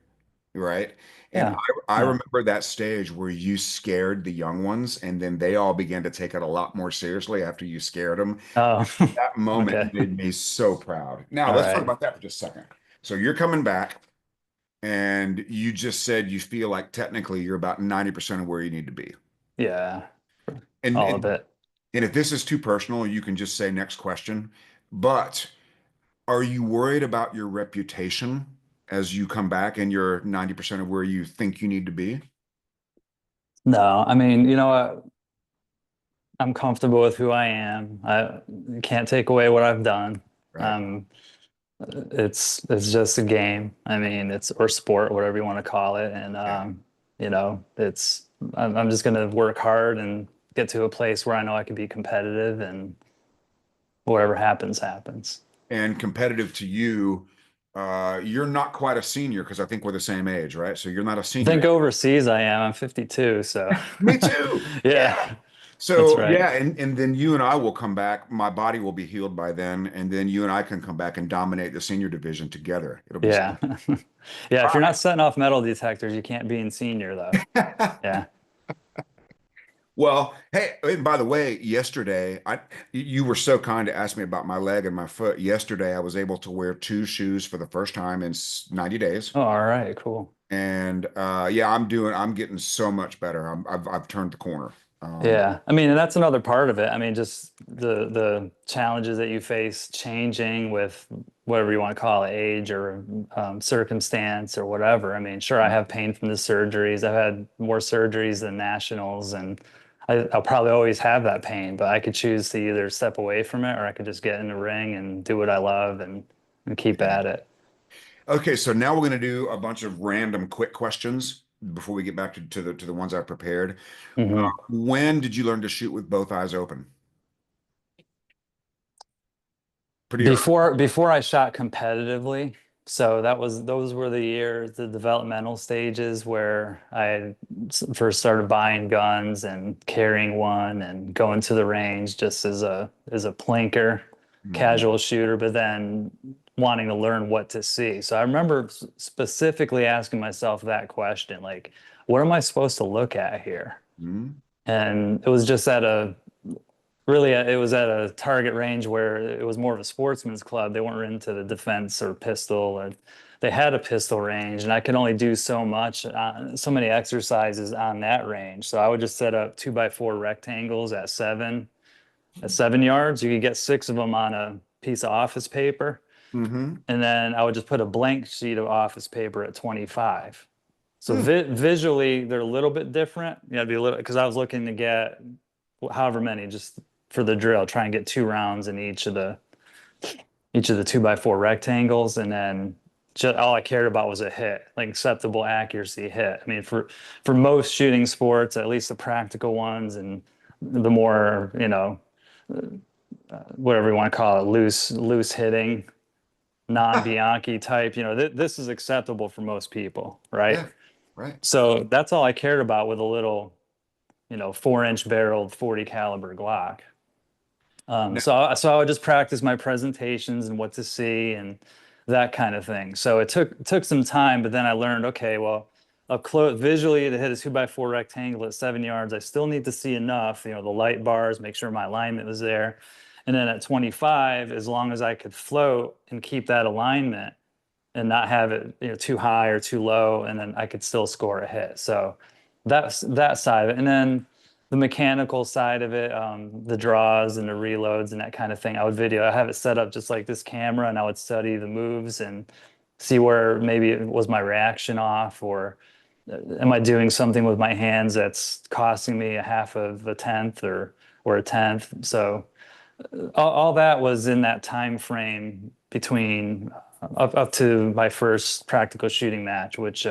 right? And Yeah, I yeah. remember that stage where you scared the young ones, and then they all began to take it a lot more seriously after you scared them. Oh, That moment okay. made me so proud. Now, All let's talk right. about that for just a second. So you're coming back, and you just said you feel like technically you're about 90% of where you need to be. Yeah, And, all of and it. and if this is too personal, you can just say next question. But are you worried about your reputation as you come back and you're 90% of where you think you need to be? No, I mean, you know what? I'm comfortable with who I am. I can't take away what I've done. Right. Um, it's just a game. I mean, it's or sport, whatever you want to call it. And Yeah. it's I'm just gonna work hard and get to a place where I know I can be competitive and whatever happens, happens. And competitive to you, you're not quite a senior because I think we're the same age, right? So you're not a I senior. think overseas I am. I'm 52, so Me too. Yeah. yeah, that's So right. yeah, and then you and I will come back. My body will be healed by then, and then you and I can come back and dominate the senior division together. It'll be Yeah. Yeah, if you're not setting off metal detectors, you can't be in senior though. fun. Yeah. Well, hey, and by the way, yesterday you were so kind to ask me about my leg and my foot. Yesterday, I was able to wear two shoes for the first time in 90 days. Oh, all right, cool. And yeah, I'm getting so much better. I've turned the corner. Um, Yeah, I mean, and that's another part of it. I mean, just the challenges that you face changing with whatever you want to call it, age or circumstance or whatever. I mean, sure, I have pain from the surgeries. I've had more surgeries than nationals, and I'll probably always have that pain. But I could choose to either step away from it, or I could just get in the ring and do what I love and keep yeah. at it. Okay, so now we're going to do a bunch of random quick questions. before we get back to the ones I prepared. Mhm. When did you learn to shoot with both eyes open? Pretty early. Before I shot competitively, so those were the years, the developmental stages where I first started buying guns and carrying one and going to the range just as a plinker, Mhm. casual shooter, but then wanting to learn what to see. So I remember specifically asking myself that question, like, what am I supposed to look at here? Mhm. And it was just at a really, it was at a target range where it was more of a sportsman's club. They weren't into the defense or pistol, or they had a pistol range, and I could only do so much, so many exercises on that range. So I would just set up 2x4 rectangles at 7 yards. You could get six of them on a piece of office paper, Mhm. and then I would just put a blank sheet of office paper at 25. So Hmm. visually, they're a little bit different. You know, it'd be a little because I was looking to get however many just for the drill, try and get 2 rounds in each of the 2x4 rectangles, and then just all I cared about was a hit, like acceptable accuracy hit. I mean, for most shooting sports, at least the practical ones, and the more whatever you want to call it, loose hitting, non-Bianchi type, this is acceptable for most people, right? Yeah, right. So that's all I cared about with a little, 4-inch barreled 40 caliber Glock. No. So I would just practice my presentations and what to see and that kind of thing. So it took some time, but then I learned, okay, well, up close visually to hit a 2x4 rectangle at 7 yards, I still need to see enough, the light bars, make sure my alignment was there. And then at 25, as long as I could float and keep that alignment and not have it, too high or too low, and then I could still score a hit. So that's that side of it. And then the mechanical side of it, the draws and the reloads and that kind of thing, I would video. I have it set up just like this camera, and I would study the moves and see where maybe it was my reaction off, or am I doing something with my hands that's costing me a half of a tenth or a tenth. So all that was in that time frame between up to my first practical shooting match, which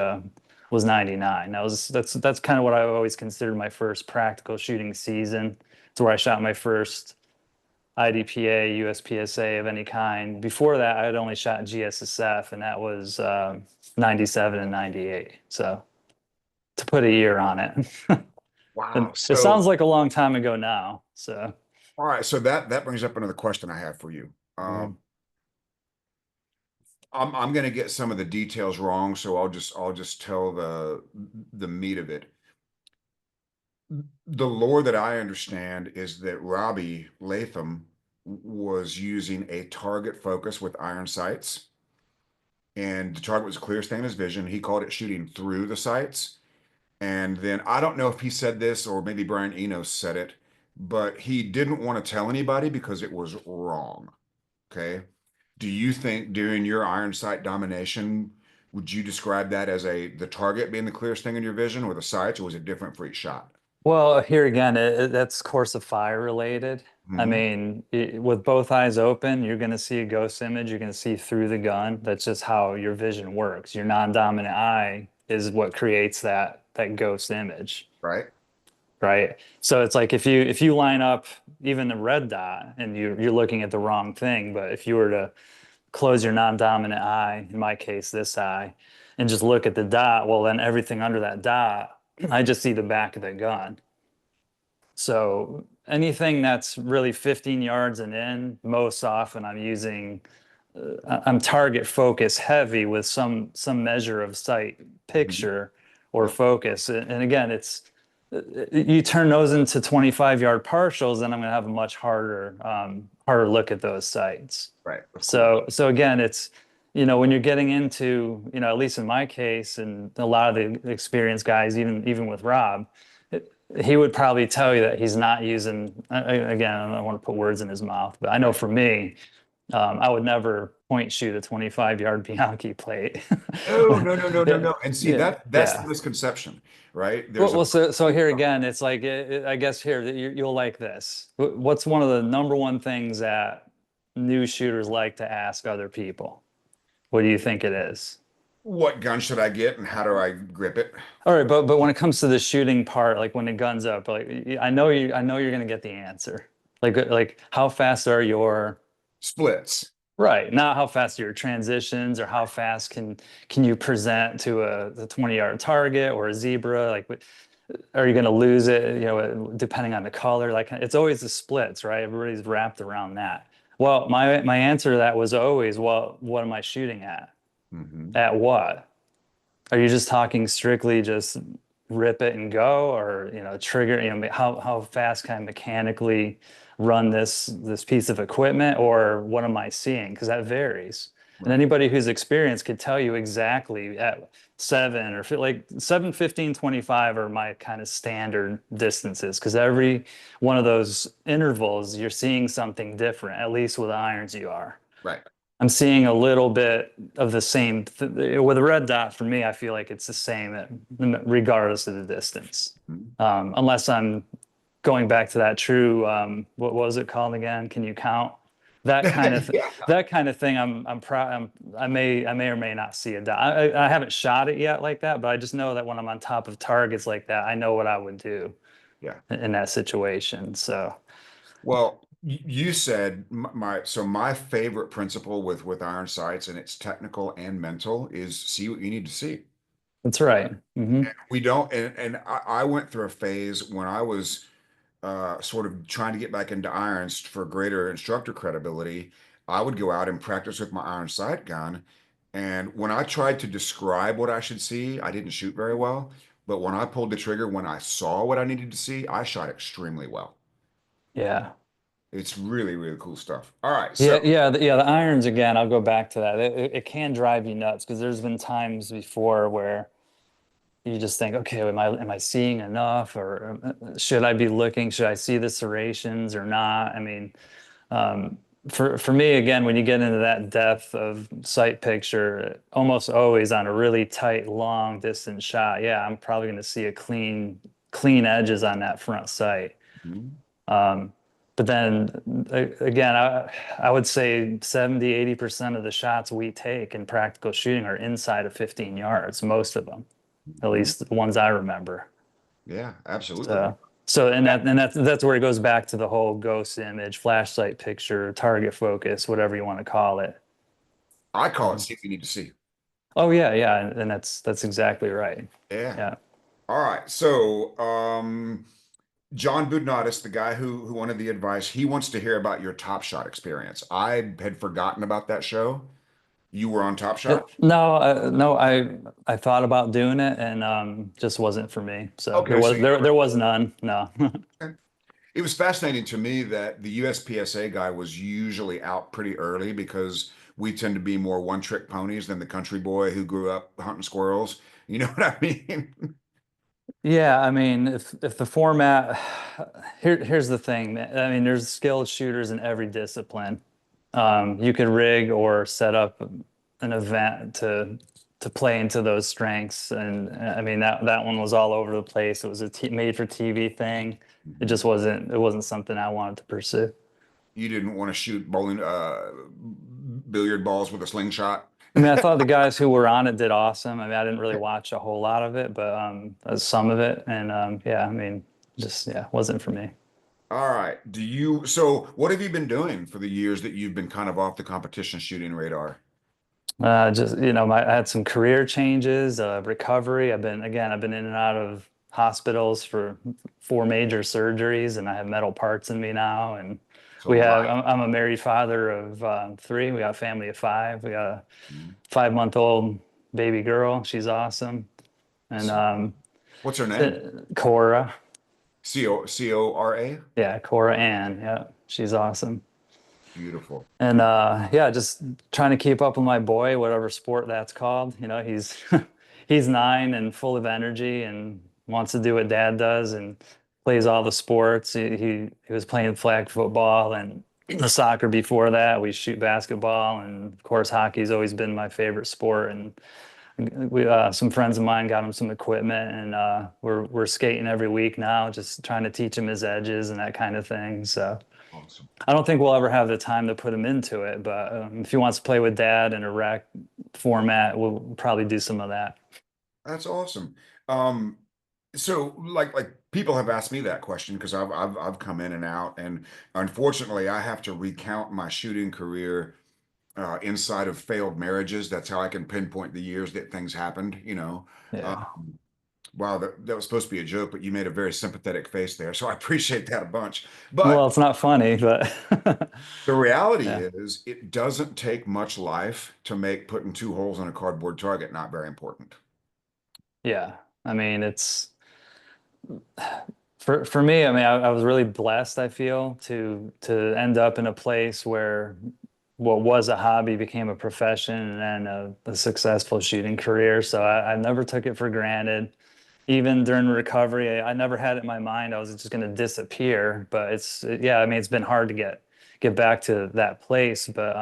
was 99. That's kind of what I always considered my first practical shooting season. It's where I shot my first IDPA, USPSA of any kind. Before that, I had only shot GSSF, and that was 97 and 98. So to put a year on it. Wow. And it So, sounds like a long time ago now. So all right. So that brings up another question I have for you. mhm. I'm going to get some of the details wrong, so I'll just tell the meat of it. The lore that I understand is that Robbie Latham was using a target focus with iron sights, and the target was the clearest thing in his vision. He called it shooting through the sights. And then I don't know if he said this or maybe Brian Enos said it, but he didn't want to tell anybody because it was wrong. Okay. Do you think during your iron sight domination, would you describe that as the target being the clearest thing in your vision, or the sights, or was it different for each shot? Well, here again, that's course of fire related. I Hmm. mean, with both eyes open, you're going to see a ghost image. You're going to see through the gun. That's just how your vision works. Your non-dominant eye is what creates that ghost image, Right. right? So it's like if you line up even the red dot and you're looking at the wrong thing, but if you were to close your non-dominant eye, in my case, this eye, and just look at the dot, well, then everything under that dot, I just see the back of the gun. So anything that's really 15 yards and in, most often I'm target focus heavy with some measure of sight Mhm. picture or Yep. focus. And again, you turn those into 25-yard partials, then I'm going to have a much harder look at those sites. Right. Of course. So again, it's when you're getting into, at least in my case, and a lot of the experienced guys, even with Rob, he would probably tell you that he's not using, again, I don't want to put words in his mouth, but I know Right. for me, I would never point shoot a 25-yard Bianchi plate. No, no, no, no, no, Yeah, no. And see yeah, that's the yeah. misconception, right? Well, There's a well, so here again, it's like I guess here that you'll like this. What's one of the number one things that new shooters like to ask other people? What do you think it is? What gun should I get and how do I grip it? All right, but when it comes to the shooting part, like when the gun's up, like I know you're gonna get the answer. Like how fast are your Splits. right, not how fast are your transitions or how fast can you present to a 20-yard target or a zebra? Like are you going to lose it, you know, depending on the color? Like it's always the splits, right? Everybody's wrapped around that. Well, my answer to that was always, well, what am I shooting at? Hmm. At what? Are you just talking strictly just rip it and go, or you know, trigger? You know, how fast can I mechanically run this piece of equipment, or what am I seeing? Because that varies. And Right. anybody who's experienced could tell you exactly at 7 or like 7, 15, 25 are my kind of standard distances. Because every one of those intervals, you're seeing something different. At least with irons, you are. Right. I'm seeing a little bit of the same with a red dot for me. I feel like it's the same regardless of the distance, Mhm. unless I'm going back to that true what was it called again? Can you count? That kind of Yeah. that kind of thing. I'm proud. I may or may not see a dot. I haven't shot it yet like that, but I just know that when I'm on top of targets like that, I know what I would do Yeah. in that situation. So Well, you said so my favorite principle with iron sights, and it's technical and mental, is see what you need to see. that's right. We don't, and I went through a phase when I was sort of trying to get back into irons for greater instructor credibility. I would go out and practice with my iron sight gun. And when I tried to describe what I should see, I didn't shoot very well. But when I pulled the trigger, when I saw what I needed to see, I shot extremely well. Yeah. It's really, really cool stuff. All right. So, Yeah. The irons again. I'll go back to that. It can drive you nuts because there's been times before where you just think, okay, am I seeing enough, or should I be looking? Should I see the serrations or not? I mean, um, for me again, when you get into that depth of sight picture, almost always on a really tight, long distance shot, yeah, I'm probably going to see a clean edges on that front sight. mhm. Um, but then again, I would say 70, 80% of the shots we take in practical shooting are inside of 15 yards, most of them, at Mhm. least the ones I remember. Yeah, absolutely. So, that's where it goes back to the whole ghost image, flashlight picture, target focus, whatever you want to call it. I call it Um, see if you need to see. oh yeah, and that's exactly right. Yeah. Yeah. All right. So, John Budnatis, the guy who wanted the advice, he wants to hear about your Top Shot experience. I had forgotten about that show. You were on Top Yeah. Shot? No, I thought about doing it and just wasn't for me. So Okay, so you there was none. No. never. It was fascinating to me that the USPSA guy was usually out pretty early because we tend to be more one-trick ponies than the country boy who grew up hunting squirrels. You know what I mean? Yeah, I mean, if the format here's the thing, man. I mean, there's skilled shooters in every discipline. You could rig or set up an event to play into those strengths, and I mean that one was all over the place. It was a t made for TV thing. Mhm. It wasn't something I wanted to pursue. You didn't want to shoot bowling billiard balls with a slingshot. I mean, I thought the guys who were on it did awesome. I mean, I didn't really watch a whole lot of it, but some of it, and yeah, I mean, just yeah, wasn't for me. All right. So what have you been doing for the years that you've been kind of off the competition shooting radar? Just you know, I had some career changes, recovery. I've been in and out of hospitals for 4 major surgeries, and I have metal parts in me now. And So life. I'm a married father of 3. We got a family of 5. We got a 5-month-old baby girl. She's awesome. And So what's her name? Cora, Cora? yeah, Cora Ann, yeah, she's awesome. Beautiful. And yeah, just trying to keep up with my boy, whatever sport that's called. You know, he's he's 9 and full of energy and wants to do what dad does and plays all the sports. He was playing flag football and the soccer before that. We shoot basketball and of course hockey's always been my favorite sport. And we some friends of mine got him some equipment and we're skating every week now, just trying to teach him his edges and that kind of thing. So. Awesome. I don't think we'll ever have the time to put him into it, but if he wants to play with dad in a rec format, we'll probably do some of that. That's awesome. Um, so like people have asked me that question because I've come in and out, and unfortunately I have to recount my shooting career inside of failed marriages. That's how I can pinpoint the years that things happened, you know. Yeah. Um, wow, that was supposed to be a joke, but you made a very sympathetic face there, so I appreciate that a bunch. Well, But it's not funny, but the reality yeah. is, it doesn't take much life to make putting two holes in a cardboard target not very important. Yeah. I mean, it's for me, I mean, I was really blessed, I feel, to end up in a place where what was a hobby became a profession and then a successful shooting career. So I never took it for granted. Even during recovery, I never had it in my mind I was just going to disappear. But yeah, I mean, it's been hard to get back to that place. But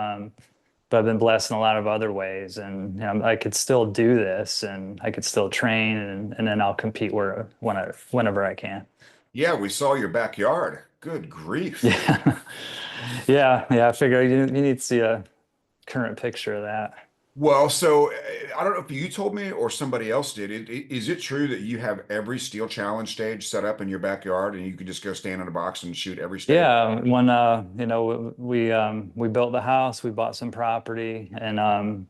I've been blessed in a lot of other ways, and you know, I could still do this, and I could still train, and then I'll compete whenever I can. Yeah, we saw your backyard. Good grief. Yeah, yeah. I figure you need to see a current picture of that. Well, so I don't know if you told me or somebody else did. Is it true that you have every steel challenge stage set up in your backyard and you can just go stand in a box and shoot every stage? Yeah, when you know we built the house, we bought some property, and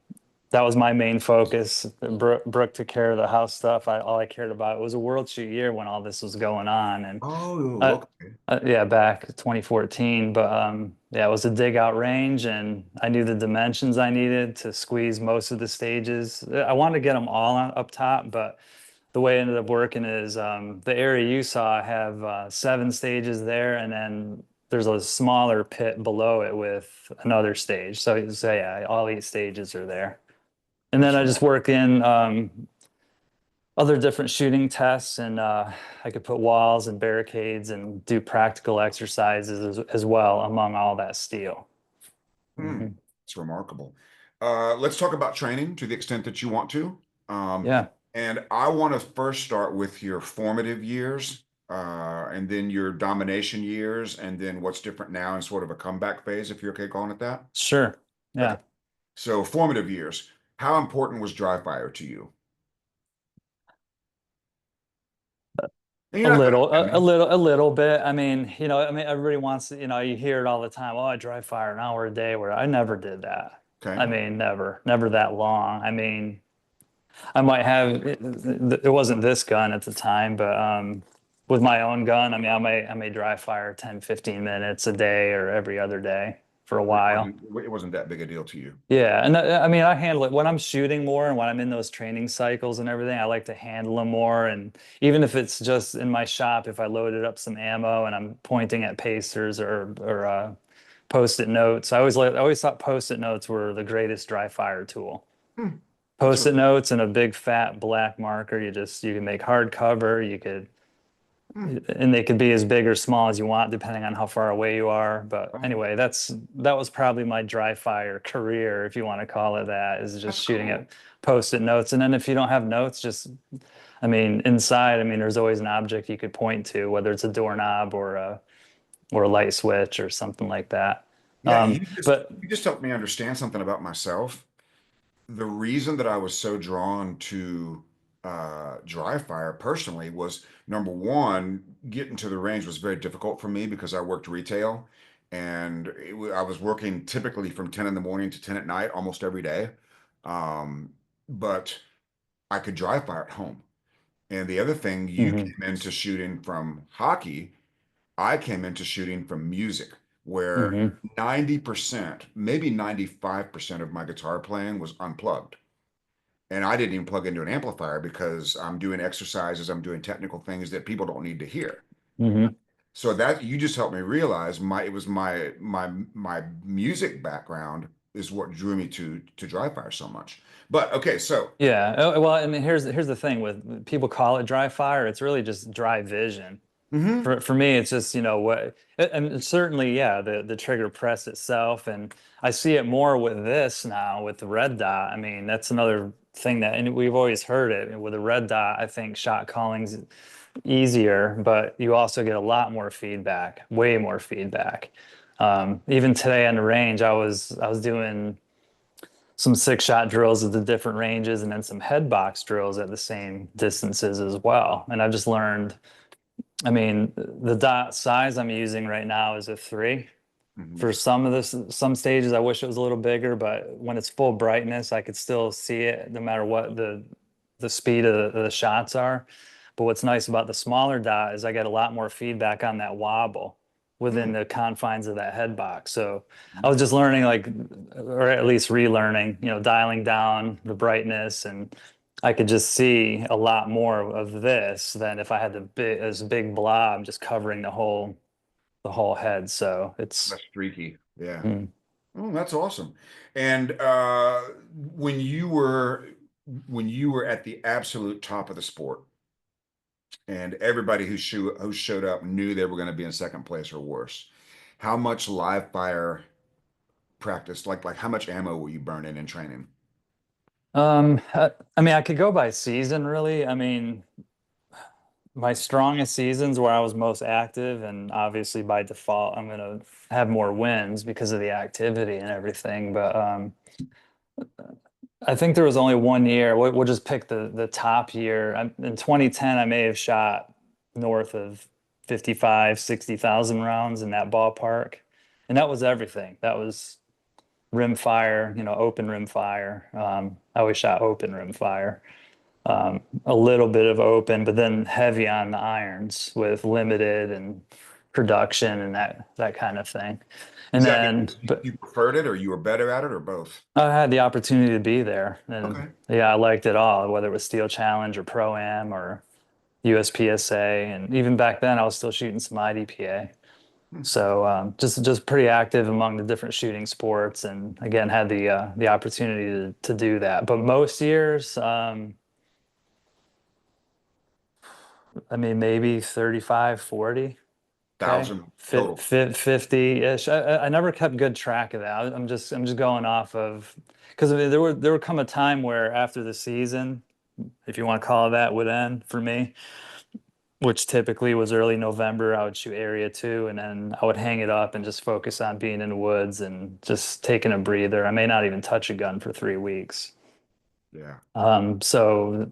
that was my main focus. Brooke took care of the house stuff. All I cared about was a World Shoot year when all this was going on, and Oh, okay. yeah, back 2014. But yeah, it was a dig out range, and I knew the dimensions I needed to squeeze most of the stages. I wanted to get them all up top, but the way it ended up working is the area you saw, I have 7 stages there, and then there's a smaller pit below it with another stage. So yeah, all 8 stages are there. And then That's I just work in other different shooting tests, and I could put walls and barricades and do practical exercises as well among all that steel. hmm, Hmm. it's remarkable. Let's talk about training to the extent that you want to. Um, Yeah, and I want to first start with your formative years, and then your domination years, and then what's different now and sort of a comeback phase, if you're okay calling it that. sure. Okay. Yeah. So formative years, how important was dry fire to you? And A you're not going little, to tell me. a little bit. I mean, I mean, everybody wants to, you hear it all the time. Oh, I dry fire an hour a day, where I never did that. Okay. I mean, never that long. I mean, I might have, it wasn't this gun at the time, but with my own gun, I mean, I may dry fire 10, 15 minutes a day or every other day for a while. It wasn't that big a deal to you. Yeah, and I mean, I handle it when I'm shooting more and when I'm in those training cycles and everything. I like to handle them more, and even if it's just in my shop, if I loaded up some ammo and I'm pointing at pacers or post-it notes, I always thought post-it notes were the greatest dry fire tool. Hmm. That's Post-it notes and a big fat black marker. You can make hardcover. You could hmm. and they could be as big or small as you want, depending on how far away you are. But Wow. anyway, that was probably my dry fire career, if you want to call it that, is just That's shooting cool. at post-it notes. And then if you don't have notes, I mean, inside, I mean, there's always an object you could point to, whether it's a doorknob or a light switch or something like that. Yeah, But you just helped me understand something about myself. The reason that I was so drawn to dry fire personally was number one, getting to the range was very difficult for me because I worked retail, and I was working typically from 10 in the morning to 10 at night almost every day. Um, but I could dry fire at home. And the other thing, you mhm, came into shooting from hockey, I came into shooting from music, where mhm, 90%, maybe 95% of my guitar playing was unplugged. And I didn't even plug into an amplifier because I'm doing exercises, I'm doing technical things that people don't need to hear. mhm. So that you just helped me realize it was my music background is what drew me to dry fire so much. But okay, so Yeah. Well, I mean, here's the thing with people call it dry fire. It's really just dry vision. mhm. For me, it's just, what, and certainly, yeah, the trigger press itself. And I see it more with this now with the red dot. I mean, that's another thing and we've always heard it with the red dot. I think shot calling's easier, but you also get a lot more feedback, way more feedback. Even today on the range, I was doing some 6-shot drills at the different ranges and then some head box drills at the same distances as well. And I've just learned, I mean, the dot size I'm using right now is a 3. Mhm. For some of this, some stages, I wish it was a little bigger, but when it's full brightness, I could still see it no matter what the speed of the shots are. But what's nice about the smaller dot is I get a lot more feedback on that wobble within Hmm. the confines of that head box. So I was just learning, like, or at least relearning, dialing down the brightness, and I could just see a lot more of this than if I had this big blob just covering the whole head. So it's Less streaky. Yeah. mm. Oh, that's awesome. And when you were when you were at the absolute top of the sport, and everybody who showed up knew they were going to be in second place or worse, how much live fire practice, like how much ammo were you burning in training? I mean, I could go by season, really. I mean, my strongest seasons where I was most active, and obviously by default, I'm gonna have more wins because of the activity and everything. But I think there was only one year. We'll just pick the top year. In 2010, I may have shot north of 55, 60,000 rounds in that ballpark, and that was everything. That was rimfire, open rimfire. I always shot open rimfire. A little bit of open, but then heavy on the irons with limited and production and that kind of thing. And Is that then, because but you preferred it or you were better at it or both? I had the opportunity to be there, and Okay. yeah, I liked it all, whether it was Steel Challenge or Pro Am or USPSA, and even back then I was still shooting some IDPA. Hmm. So just pretty active among the different shooting sports, and again had the opportunity to do that. But most years, I mean, maybe 35, 40. Okay. 1,000 total. 50-ish. I never kept good track of that. I'm just going off of, because I mean there would come a time where after the season, if you want to call it that, would end for me, which typically was early November. I would shoot area 2 and then I would hang it up and just focus on being in the woods and just taking a breather. I may not even touch a gun for 3 weeks. Yeah. So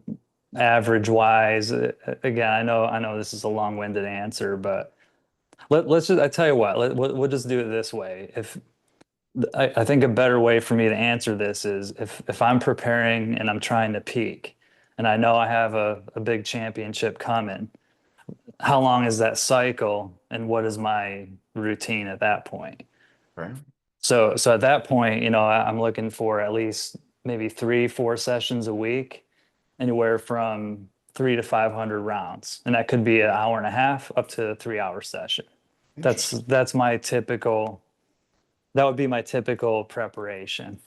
average wise, again, I know this is a long-winded answer, but let's just, I tell you what, we'll just do it this way. If I think a better way for me to answer this is if I'm preparing and I'm trying to peak and I know I have a big championship coming, how long is that cycle and what is my routine at that point? Okay. So at that point, I'm looking for at least maybe 3, 4 sessions a week, anywhere from 3 to 500 rounds. And that could be an hour and a half up to a 3-hour session. That's Interesting. that's my typical, that would be my typical preparation.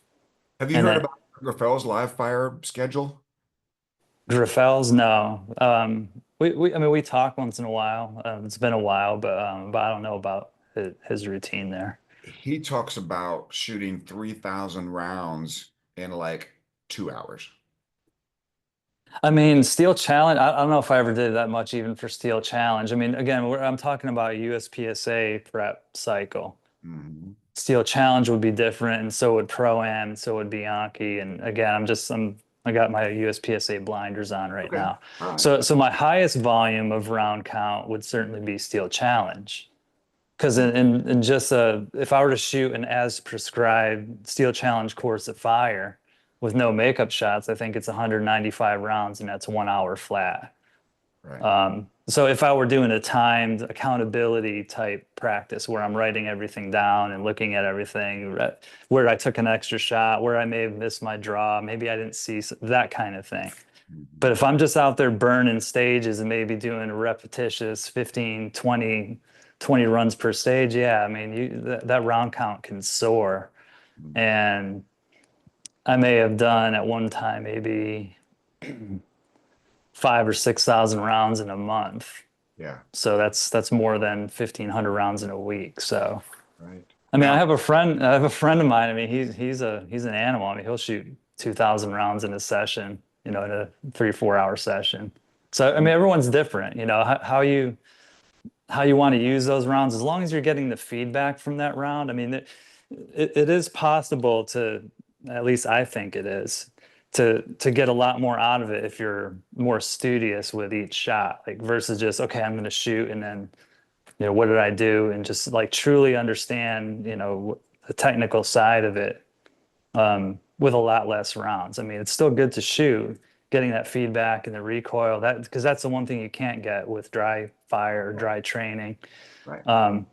Have you And heard then about Raffel's live fire schedule? Graffel's, no. I mean, we talk once in a while. It's been a while, but I don't know about his routine there. He talks about shooting 3,000 rounds in like 2 hours. I mean, Steel Challenge, I don't know if I ever did that much even for Steel Challenge. I mean, again, I'm talking about USPSA prep cycle. Mhm. Steel Challenge would be different, and so would Pro Am, and so would Bianchi. And again, I got my USPSA blinders on right Okay. now. All right. So my highest volume of round count would certainly be Steel Challenge. Because in just if I were to shoot an as prescribed Steel Challenge course of fire with no makeup shots, I think it's 195 rounds, and that's 1 hour flat. Right. So if I were doing a timed accountability type practice where I'm writing everything down and looking at everything, where I took an extra shot, where I may have missed my draw, maybe I didn't see that kind of thing. But Mhm. if I'm just out there burning stages and maybe doing a repetitious 15, 20 runs per stage, yeah, I mean, that round count can soar. Mhm. And I may have done at one time maybe 5 or 6 thousand rounds in a month. Yeah. So that's more than 1,500 rounds in a week. So Right. I mean, I Now, have a friend. I have a friend of mine. I mean, he's an animal. I mean, he'll shoot 2,000 rounds in a session. In a 3, 4 hour session. So I mean, everyone's different. How you want to use those rounds, as long as you're getting the feedback from that round. I mean, it is possible to at least I think it is, to get a lot more out of it if you're more studious with each shot, like versus just, okay, I'm going to shoot and then, what did I do? And just like truly understand, the technical side of it, with a lot less rounds. I mean, it's still good to shoot, getting that feedback and the recoil, that because that's the one thing you can't get with dry fire or Right. dry training. Right. Um,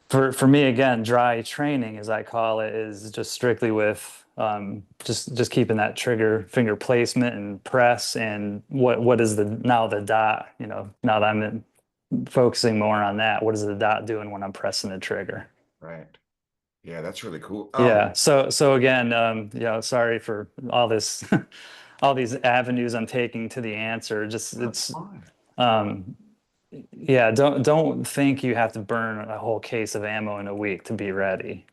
for me, again, dry training, as I call it, is just strictly with just keeping that trigger finger placement and press, and what is the dot, now that focusing more on that, what is the dot doing when I'm pressing the trigger? Right. Yeah, that's really cool. Yeah. So again, sorry for all this, all these avenues I'm taking to the answer. Just That's it's fine. um, yeah, don't think you have to burn a whole case of ammo in a week to be ready.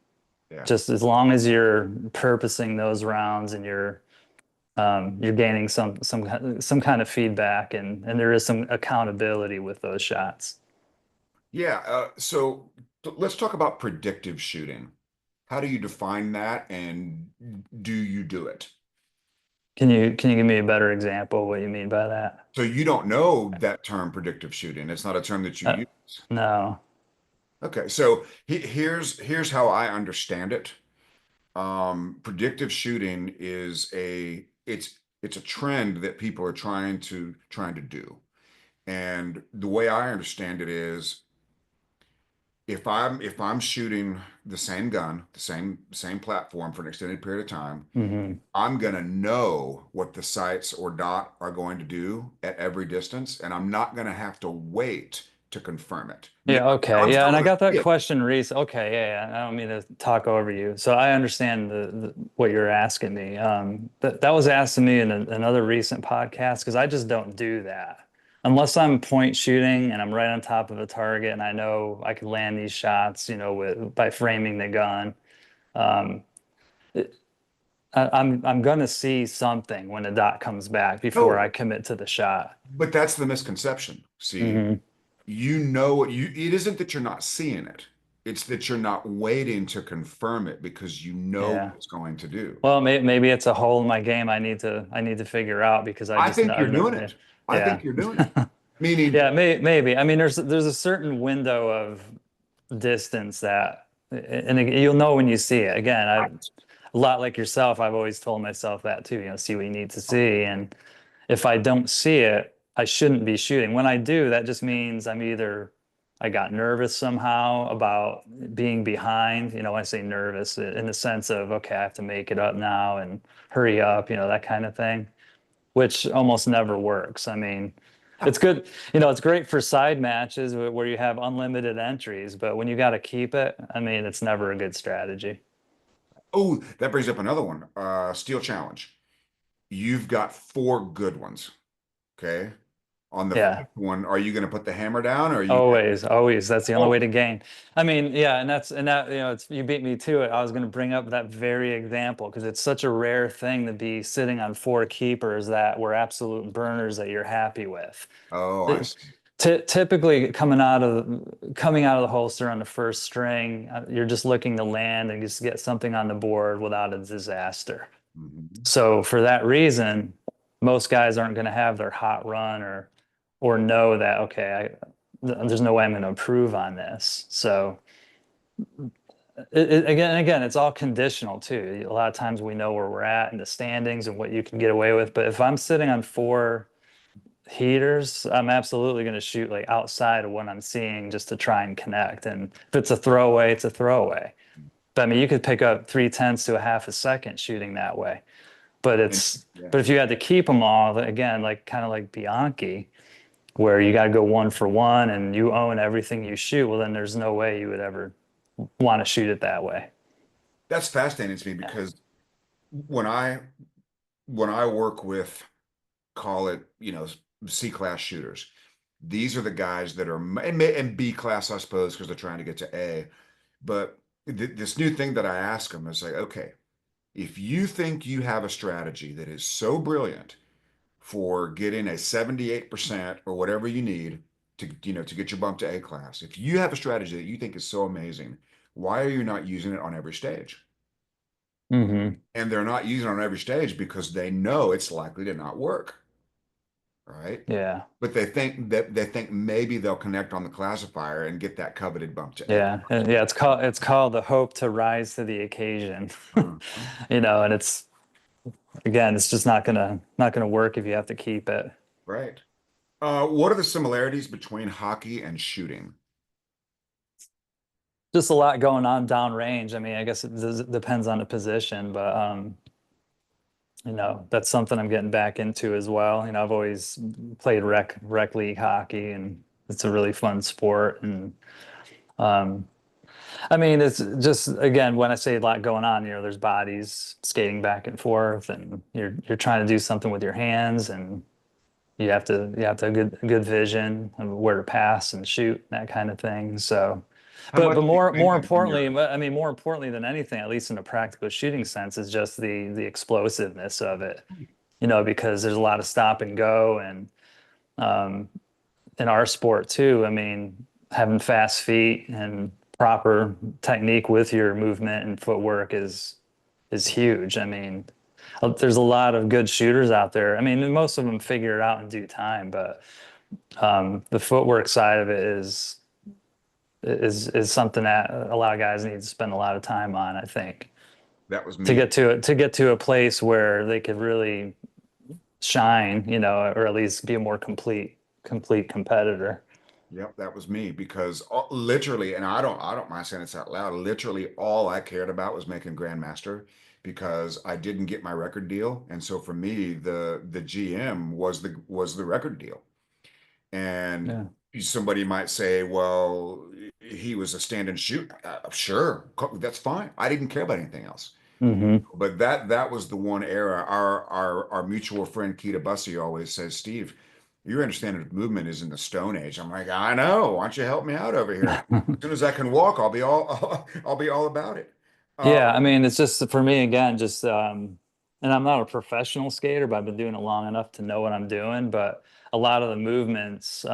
Yeah. Just as long as you're purposing those rounds and you're gaining some kind of feedback, and there is some accountability with those shots. Yeah. So let's talk about predictive shooting. How do you define that, and do you do it? Can you give me a better example of what you mean by that? So you don't know that term predictive shooting. It's not a term that you Uh, use. no. Okay. So here's how I understand it. Predictive shooting is it's a trend that people are trying to do. And the way I understand it is if I'm shooting the same gun, the same platform for an extended period of time, Hmm. I'm gonna know what the sights or dot are going to do at every distance, and I'm not gonna have to wait to confirm it. Yeah, okay. I'm Yeah, still and I gonna got see that it. question recently. Okay, yeah. I don't mean to talk over you. So I understand what you're asking me. That was asked to me in another recent podcast because I just don't do that. Unless I'm point shooting and I'm right on top of a target and I know I can land these shots, by framing the gun. Um, it, I'm gonna see something when the dot comes back before I No, commit to the shot. but that's the misconception. See, Hmm. you know what you it isn't that you're not seeing it. It's that you're not waiting to confirm it because you know what Yeah. it's going to do. Well, maybe it's a hole in my game I need to figure out because I think you're I've doing never, it. I yeah. think you're doing it. Meaning, Yeah, maybe. I mean, there's a certain window of distance that, and you'll know when you see it. Again, a lot like yourself, I've always told myself that too, see what you need to see. And if I don't see it, I shouldn't be shooting. When I do, that just means I got nervous somehow about being behind. I say nervous in the sense of, okay, I have to make it up now and hurry up, that kind of thing, which almost never works. I mean, it's good, it's great for side matches where you have unlimited entries, but when you got to keep it, I mean, it's never a good strategy. oh, that brings up another one. Steel challenge. You've got four good ones. Okay. On the Yeah. fifth one, are you going to put the hammer down, or are you? Always, always. That's the only way Oh, to gain. I mean, yeah, and that, it's you beat me to it. I was going to bring up that very example because it's such a rare thing to be sitting on four keepers that were absolute burners that you're happy with. oh, I It- see. Typically coming out of the holster on the first string, you're just looking to land and just get something on the board without a disaster. Mhm. So for that reason, most guys aren't going to have their hot run or know that, okay, there's no way I'm going to improve on this. So again, it's all conditional too. A lot of times we know where we're at in the standings and what you can get away with. But if I'm sitting on four heaters, I'm absolutely going to shoot like outside of what I'm seeing just to try and connect. And if it's a throwaway, it's a throwaway. But I mean, you could pick up 3/10 to a half a second shooting that way. But And it's yeah, but if you had to keep them all, again, like kind of like Bianchi, where you got to go one for one and you own everything you shoot, well, then there's no way you would ever want to shoot it that way. that's fascinating to me Yeah. because when I when I work with, call it, C class shooters, these are the guys that are and B class, I suppose, because they're trying to get to A. But this new thing that I ask them is like, okay, if you think you have a strategy that is so brilliant for getting a 78% or whatever you need to get your bump to A class, if you have a strategy that you think is so amazing, why are you not using it on every stage? Hmm. And they're not using it on every stage because they know it's likely to not work, right? Yeah. But they think maybe they'll connect on the classifier and get that coveted bump to A+. Yeah. Yeah. It's called the hope to rise to the occasion. Uh-huh. And it's again, it's just not gonna work if you have to keep it. Right. What are the similarities between hockey and shooting? Just a lot going on downrange. I mean, I guess depends on the position, but that's something I'm getting back into as well. I've always played rec league hockey, and it's a really fun sport. And um, I mean, it's just again when I say a lot going on, there's bodies skating back and forth, and you're trying to do something with your hands, and you have to have good vision of where to pass and shoot, that kind of thing. So. How But much but do you more think of when importantly, you're I mean, more importantly than anything, at least in a practical shooting sense, is just the explosiveness of it. Because there's a lot of stop and go, and um, in our sport too. I mean, having fast feet and proper technique with your movement and footwork is huge. I mean, there's a lot of good shooters out there. I mean, most of them figure it out in due time, but the footwork side of it is something that a lot of guys need to spend a lot of time on, I think, that was to me. get to a place where they could really shine, or at least be a more complete competitor. Yep, that was me because literally, and I don't mind saying this out loud, literally all I cared about was making Grandmaster because I didn't get my record deal. And so for me, the GM was the record deal. And Yeah. somebody might say, well, he was a stand and shoot. Sure, that's fine. I didn't care about anything else. Hmm. But that was the one era. Our mutual friend Keita Bussey always says, Steve, your understanding of movement is in the Stone Age. I'm like, I know. Why don't you help me out over here? As soon as I can walk, I'll be all I'll be all about it. Uh, Yeah, I mean, it's just for me again, just and I'm not a professional skater, but I've been doing it long enough to know what I'm doing. But a lot of the movements,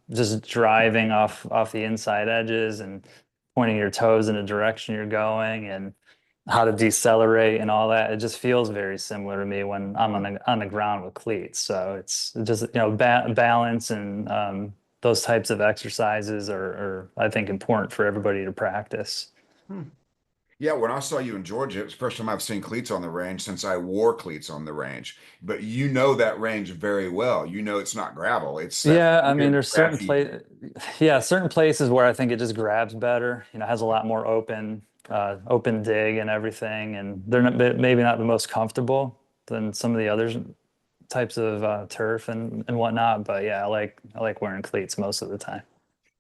just driving off the inside edges and pointing your toes in the direction you're going, and how to decelerate and all that, it just feels very similar to me when I'm on the ground with cleats. So it's just balance and those types of exercises are I think important for everybody to practice. hmm. Yeah, when I saw you in Georgia, it was the first time I've seen cleats on the range since I wore cleats on the range. But you know that range very well. You know it's not gravel. It's that Yeah, I mean, weird there's grassy. certain places where I think it just grabs better. Has a lot more open dig and everything, and they're maybe not the most comfortable than some of the other types of turf and whatnot. But yeah, I like wearing cleats most of the time.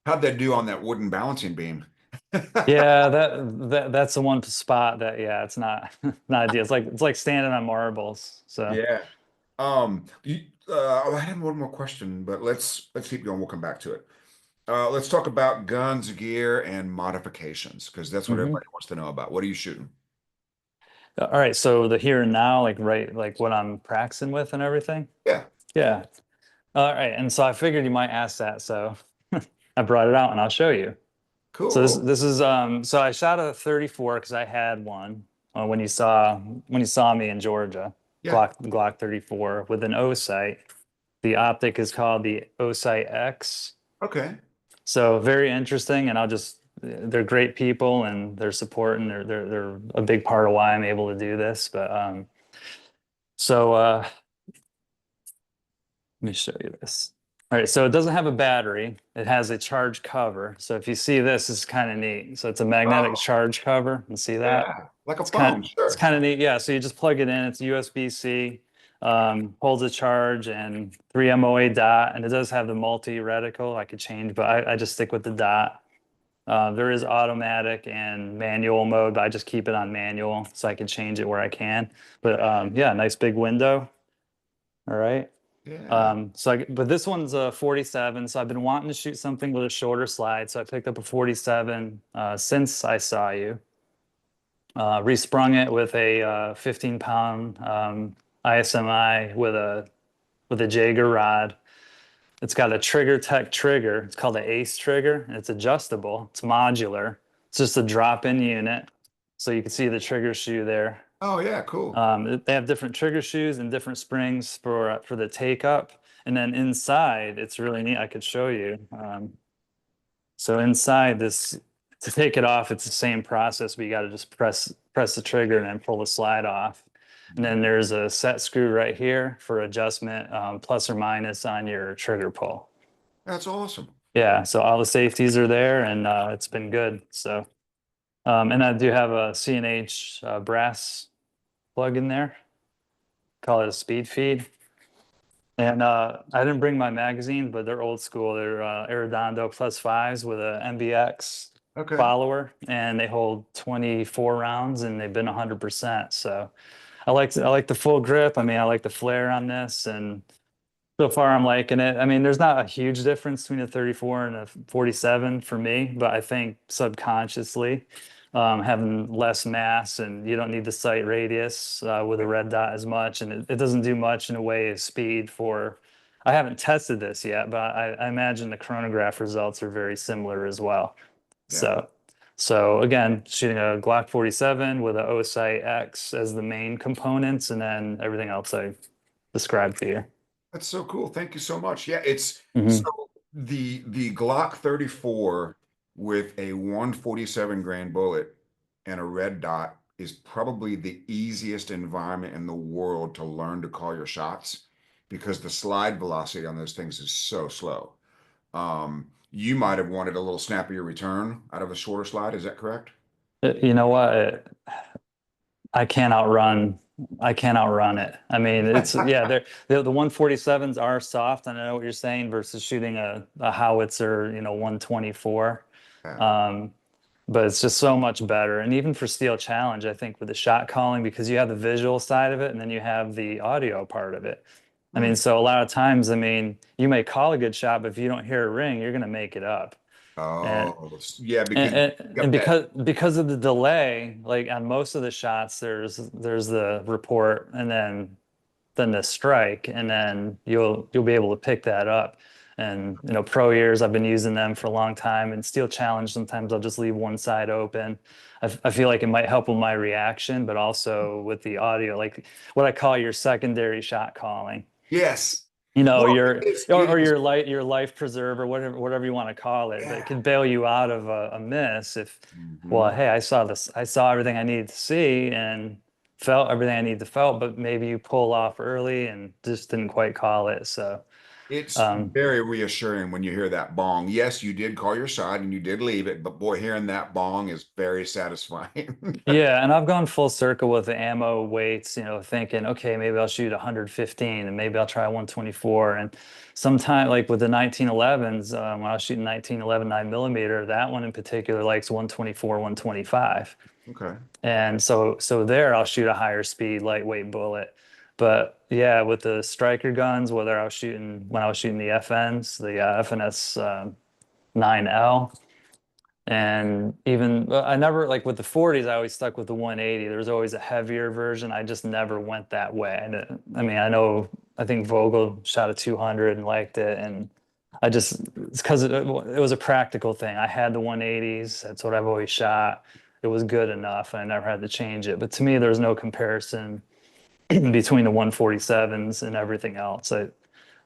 How'd they do on that wooden balancing beam? Yeah, that's the one spot that yeah, it's not not ideal. It's like standing on marbles. So. Yeah. I have one more question, but let's keep going. We'll come back to it. Let's talk about guns, gear, and modifications because that's what Mhm. everybody wants to know about. What are you shooting? All right, so the here and now, like what I'm practicing with and everything. Yeah, Yeah. All right, and so I figured you might ask that, so I brought it out and I'll show you. So this cool. this is so I shot a 34 because I had one when you saw me in Georgia, Yeah. Glock 34 with an O sight. The optic is called the O sight X. Okay. So very interesting, and they're great people and they're supporting. They're a big part of why I'm able to do this. But so let me show you this. All right, so it doesn't have a battery. It has a charge cover. So if you see this, it's kind of neat. So it's a magnetic Oh, charge cover. You see that? yeah. Like a It's kind phone, of it's sure. kind of neat. Yeah. So you just plug it in. It's USB-C, holds a charge and 3 MOA dot, and it does have the multi reticle. I could change, but I just stick with the dot. There is automatic and manual mode, but I just keep it on manual so I can change it where I can. But yeah, nice big window. All right. Yeah. But this one's a 47. So I've been wanting to shoot something with a shorter slide. So I picked up a 47 since I saw you. Resprung it with a 15-pound ISMI with a Jaeger rod. It's got a Trigger Tech trigger. It's called an Ace trigger, and it's adjustable. It's modular. It's just a drop-in unit. So you can see the trigger shoe there. Oh yeah, cool. They have different trigger shoes and different springs for the take up. And then inside, it's really neat. I could show you. So inside this, to take it off, it's the same process, but you got to just press the trigger and then pull the slide off. And then there's a set screw right here for adjustment, plus or minus on your trigger pull. That's awesome. Yeah, so all the safeties are there, and it's been good. So, and I do have a C&H brass plug in there. Call it a speed feed. And I didn't bring my magazine, but they're old school. They're Arredondo plus fives with a MBX Okay. follower, and they hold 24 rounds, and they've been 100%. So I like the full grip. I mean, I like the flare on this, and so far I'm liking it. I mean, there's not a huge difference between a 34 and a 47 for me, but I think subconsciously, having less mass and you don't need the sight radius with a red dot as much, and it doesn't do much in a way of speed for. I haven't tested this yet, but I imagine the chronograph results are very similar as well. Yeah. So, so again, shooting a Glock 47 with a O-Sight X as the main components, and then everything else I described to you. That's so cool. Thank you so much. Yeah, it's so Mhm. the Glock 34 with a 147 grain bullet and a red dot is probably the easiest environment in the world to learn to call your shots because the slide velocity on those things is so slow. You might have wanted a little snappier return out of a shorter slide. Is that correct? You know what? I can't outrun. I can't outrun it. I mean, it's yeah. The 147s are soft. And I know what you're saying versus shooting a howitzer, 124. Yeah. Um, but it's just so much better. And even for Steel Challenge, I think with the shot calling, because you have the visual side of it and then you have the audio part of it. I Hmm. mean, so a lot of times, I mean, you may call a good shot, but if you don't hear a ring, you're gonna make it up. And Oh, yeah, because and, you and got that. because of the delay, like on most of the shots, there's the report and then the strike, and then you'll be able to pick that up. And pro years, I've been using them for a long time. And Steel Challenge, sometimes I'll just leave one side open. I feel like it might help with my reaction, but also with the audio, like what I call your secondary shot calling. Yes. Well, Your or it is. your life preserver, whatever you want to call it, that Yeah. can bail you out of a miss if, well, Hmm. hey, I saw everything I needed to see and felt everything I needed to felt, but maybe you pull off early and just didn't quite call it. So It's um, very reassuring when you hear that bong. Yes, you did call your shot and you did leave it, but boy, hearing that bong is very satisfying. yeah, and I've gone full circle with the ammo weights, thinking, okay, maybe I'll shoot 115 and maybe I'll try 124. And sometime like with the 1911s, when I was shooting 1911 9mm, that one in particular likes 124, 125. Okay. And so there I'll shoot a higher speed, lightweight bullet. But yeah, with the striker guns, whether I was shooting when I was shooting the FNs, the FNS 9L, and even I never like with the 40s, I always stuck with the 180. There was always a heavier version. I just never went that way. And I mean, I think Vogel shot a 200 and liked it, and it's because it was a practical thing. I had the 180s. That's what I've always shot. It was good enough. I never had to change it. But to me, there's no comparison between the 147s and everything else. I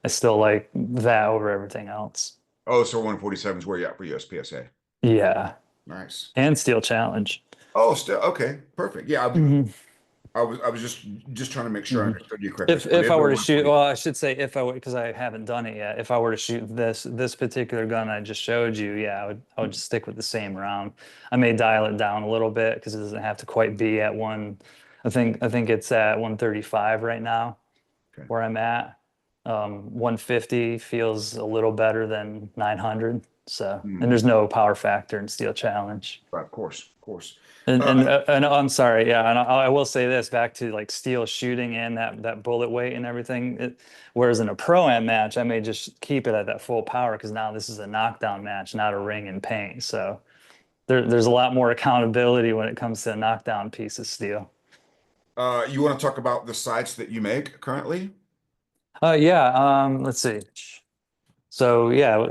still like that over everything else. Oh, so 147 is where you at for USPSA. Yeah, Nice. and Steel Challenge. Oh, still okay. Perfect. Yeah, Mhm. I was just trying to make sure I Mhm. understood you correctly. If So it if is I a were to shoot, 140. well, I should say if I would, because I haven't done it yet. If I were to shoot this particular gun I just showed you, yeah, I would just stick with the same round. I may dial it down a little bit because it doesn't have to quite be at one. I think it's at 135 right now Okay. where I'm at. 150 feels a little better than 900. So, and Hmm. there's no power factor in Steel Challenge. Right, of course, of course. And Uh, I'm sorry, yeah, and I will say this back to like steel shooting and that bullet weight and everything. Whereas in a pro-am match, I may just keep it at that full power because now this is a knockdown match, not a ring and paint. So there's a lot more accountability when it comes to a knockdown piece of steel. you want to talk about the sights that you make currently? Yeah, let's see. So yeah,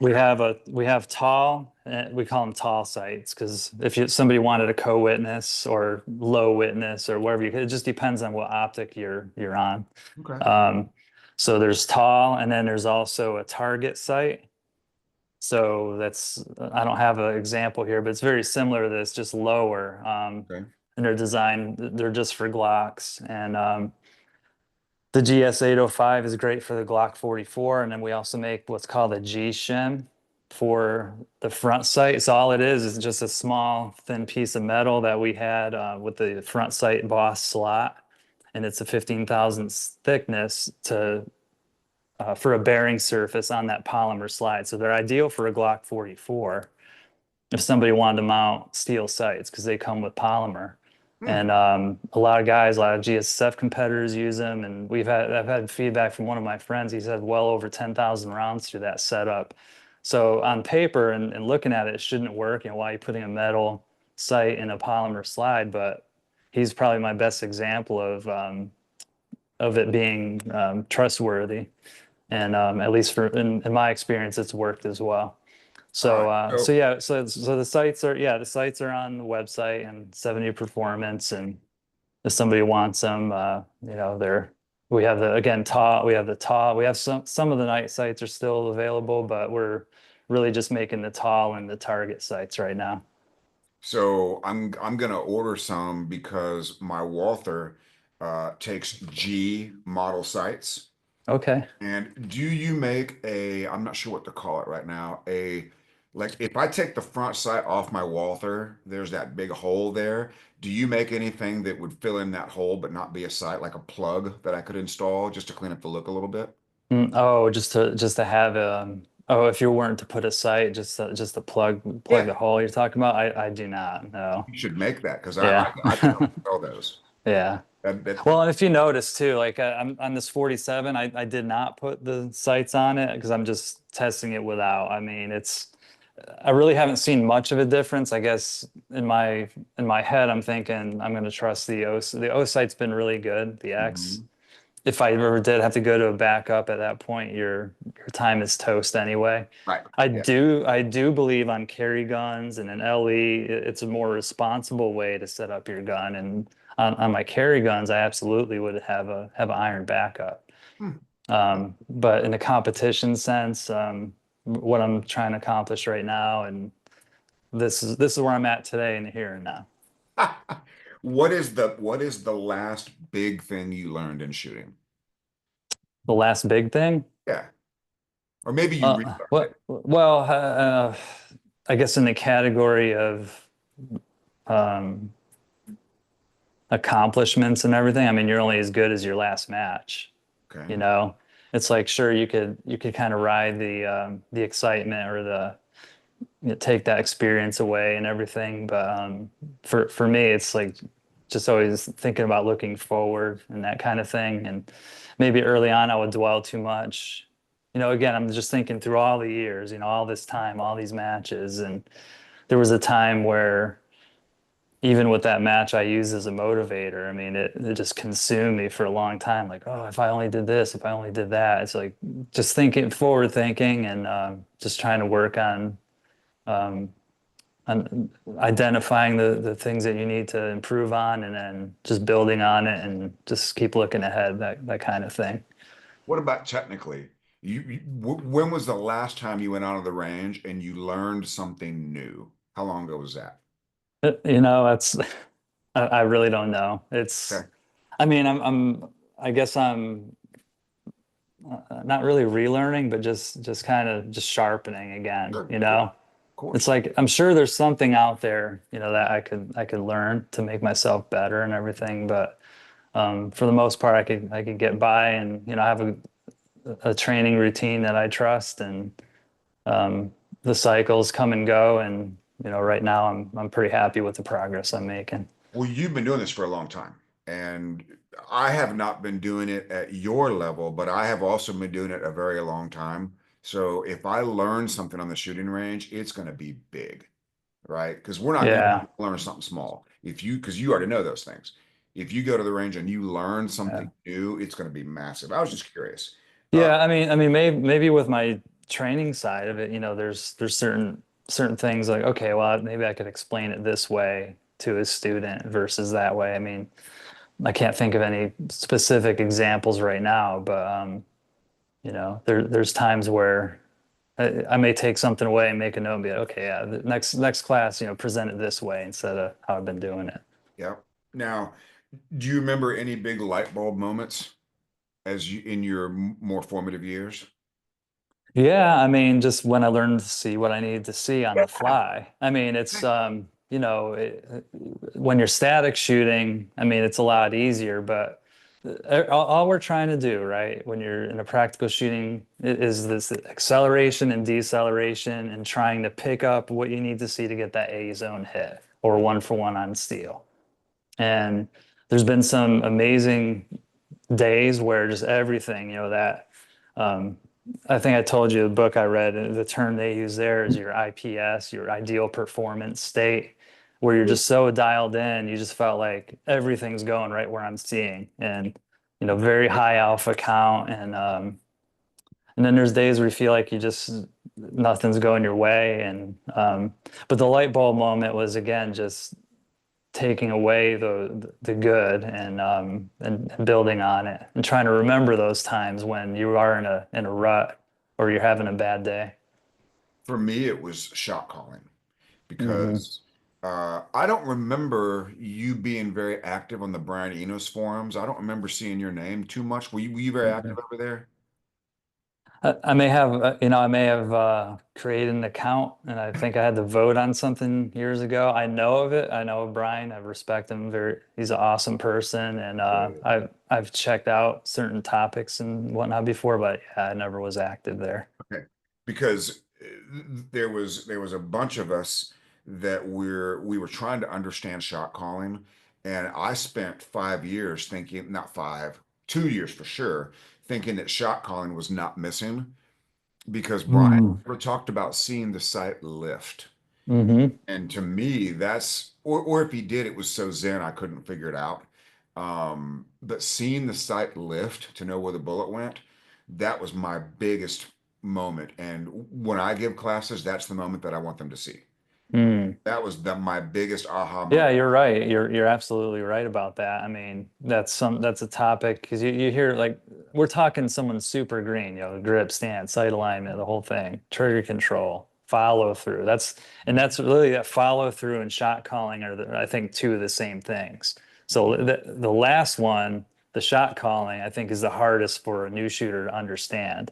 we have tall, we call them tall sites because if somebody wanted a co-witness or low witness or whatever it just depends on what optic you're on. Okay. Um, so there's tall, and then there's also a target site. So that's I don't have an example here, but it's very similar to this, just lower. Okay. And they're designed, they're just for Glocks, and the GS 805 is great for the Glock 44, and then we also make what's called a G shim for the front sight. So all it is just a small, thin piece of metal that we had with the front sight boss slot, and it's a 15 thousandths thickness to for a bearing surface on that polymer slide. So they're ideal for a Glock 44 if somebody wanted to mount steel sights because they come with polymer. Hmm. And a lot of guys, a lot of GSF competitors use them. And I've had feedback from one of my friends. He's had well over 10,000 rounds through that setup. So on paper and looking at it, it shouldn't work. You know, why are you putting a metal sight in a polymer slide? But he's probably my best example of it being trustworthy. And at least in my experience, it's worked as well. All right. So So, yeah, so the sites are yeah, the sites are on the website and 70 Performance, and if somebody wants them, you know, they're we have the again tall, we have the tall, we have some of the night sites are still available, but we're really just making the tall and the target sites right now. so I'm gonna order some because my Walther takes G model sights. Okay. And do you make I'm not sure what to call it right now, like if I take the front sight off my Walther, there's that big hole there. Do you make anything that would fill in that hole but not be a sight, like a plug that I could install just to clean up the look a little bit? Oh, just to have oh, if you weren't to put a site, just to plug Yeah, the hole you're talking about, I do not. No. you should make that because Yeah. I can help sell those. Yeah. That Well, and if you notice too, like I'm on this 47, I did not put the sights on it because I'm just testing it without. I mean, I really haven't seen much of a difference. I guess in my head, I'm thinking I'm going to trust the The O sight's been really good. The X. Mhm. If I ever did have to go to a backup at that point, your time is toast anyway. Right. Yeah. I do believe on carry guns and an LE, it's a more responsible way to set up your gun. And on my carry guns, I absolutely would have an iron backup. Hmm. But in the competition sense, what I'm trying to accomplish right now, and this is where I'm at today and here and now. What is the last big thing you learned in shooting? The last big thing, Yeah. Or maybe you relearned it. well, I guess in the category of um, accomplishments and everything. I mean, you're only as good as your last match. Okay. You know, it's like sure you could kind of ride the excitement or take that experience away and everything, but for me, it's like just always thinking about looking forward and that kind of thing. And maybe early on, I would dwell too much. You know, again, I'm just thinking through all the years, you know, all this time, all these matches, and there was a time where even with that match I used as a motivator, I mean, it just consumed me for a long time. Like, oh, if I only did this, if I only did that. It's like just thinking forward thinking and just trying to work um, on identifying the things that you need to improve on and then just building on it and just keep looking ahead, that kind of thing. What about technically? When was the last time you went out of the range and you learned something new? How long ago was that? You know, that's I really don't know. Okay. I mean, I guess I'm not really relearning, but just kind of just sharpening again, Sure. you Yeah, know? of It's course. like I'm sure there's something out there, you know, that I could learn to make myself better and everything, but for the most part I could get by and you know have a training routine that I trust and um, the cycles come and go and you know right now I'm pretty happy with the progress I'm making. Well, you've been doing this for a long time, and I have not been doing it at your level, but I have also been doing it a very long time. So if I learn something on the shooting range, it's going to be big, right? Because we're not going to Yeah. learn something small. Because you already know those things. If you go to the range and you learn Yeah. something new, it's going to be massive. I was just curious. Uh, Yeah, I mean, maybe with my training side of it, there's certain things like, okay, well, maybe I could explain it this way to a student versus that way. I mean, I can't think of any specific examples right now, but there's times where I may take something away and make a note and be like, okay, yeah, the next class, present it this way instead of how I've been doing it. Yeah. Now, do you remember any big light bulb moments as you in your more formative years? Yeah, I mean, just when I learned to see what I needed to see on the fly. I mean, it's when you're static shooting, I mean, it's a lot easier, but all we're trying to do, right, when you're in a practical shooting is this acceleration and deceleration and trying to pick up what you need to see to get that A zone hit or 1-for-1 on steel. And there's been some amazing days where just everything, that um, I think I told you the book I read, and the term they use there is your IPS, your ideal performance state, where you're just so dialed in, you just felt like everything's going right where I'm seeing, and very high alpha count, and then there's days where you feel like you just nothing's going your way, and but the light bulb moment was again just taking away the good and building on it and trying to remember those times when you are in a rut or you're having a bad day. For me, it was shot calling Hmm. because I don't remember you being very active on the Brian Enos forums. I don't remember seeing your name too much. Were you very active over there? I may have, I may have created an account, and I think I had to vote on something years ago. I know of it. I know of Brian. I respect him very. He's an awesome person, and I've checked out certain topics and whatnot before, but yeah, I never was active there. Okay. Because there was a bunch of us that we were trying to understand shot calling, and I spent 5 years thinking, not five, 2 years for sure, thinking that shot calling was not missing because Brian Mm. never talked about seeing the sight lift. Hmm. And to me, or if he did, it was so zen I couldn't figure it out. But seeing the sight lift to know where the bullet went, that was my biggest moment. And when I give classes, that's the moment that I want them to see. Mm. That was my biggest aha Yeah, moment. you're right. You're absolutely right about that. I mean, that's a topic because you hear like we're talking someone super green, grip, stance, sight alignment, the whole thing, trigger control, follow through. That's really that follow through and shot calling are I think two of the same things. So the last one, the shot calling, I think is the hardest for a new shooter to understand.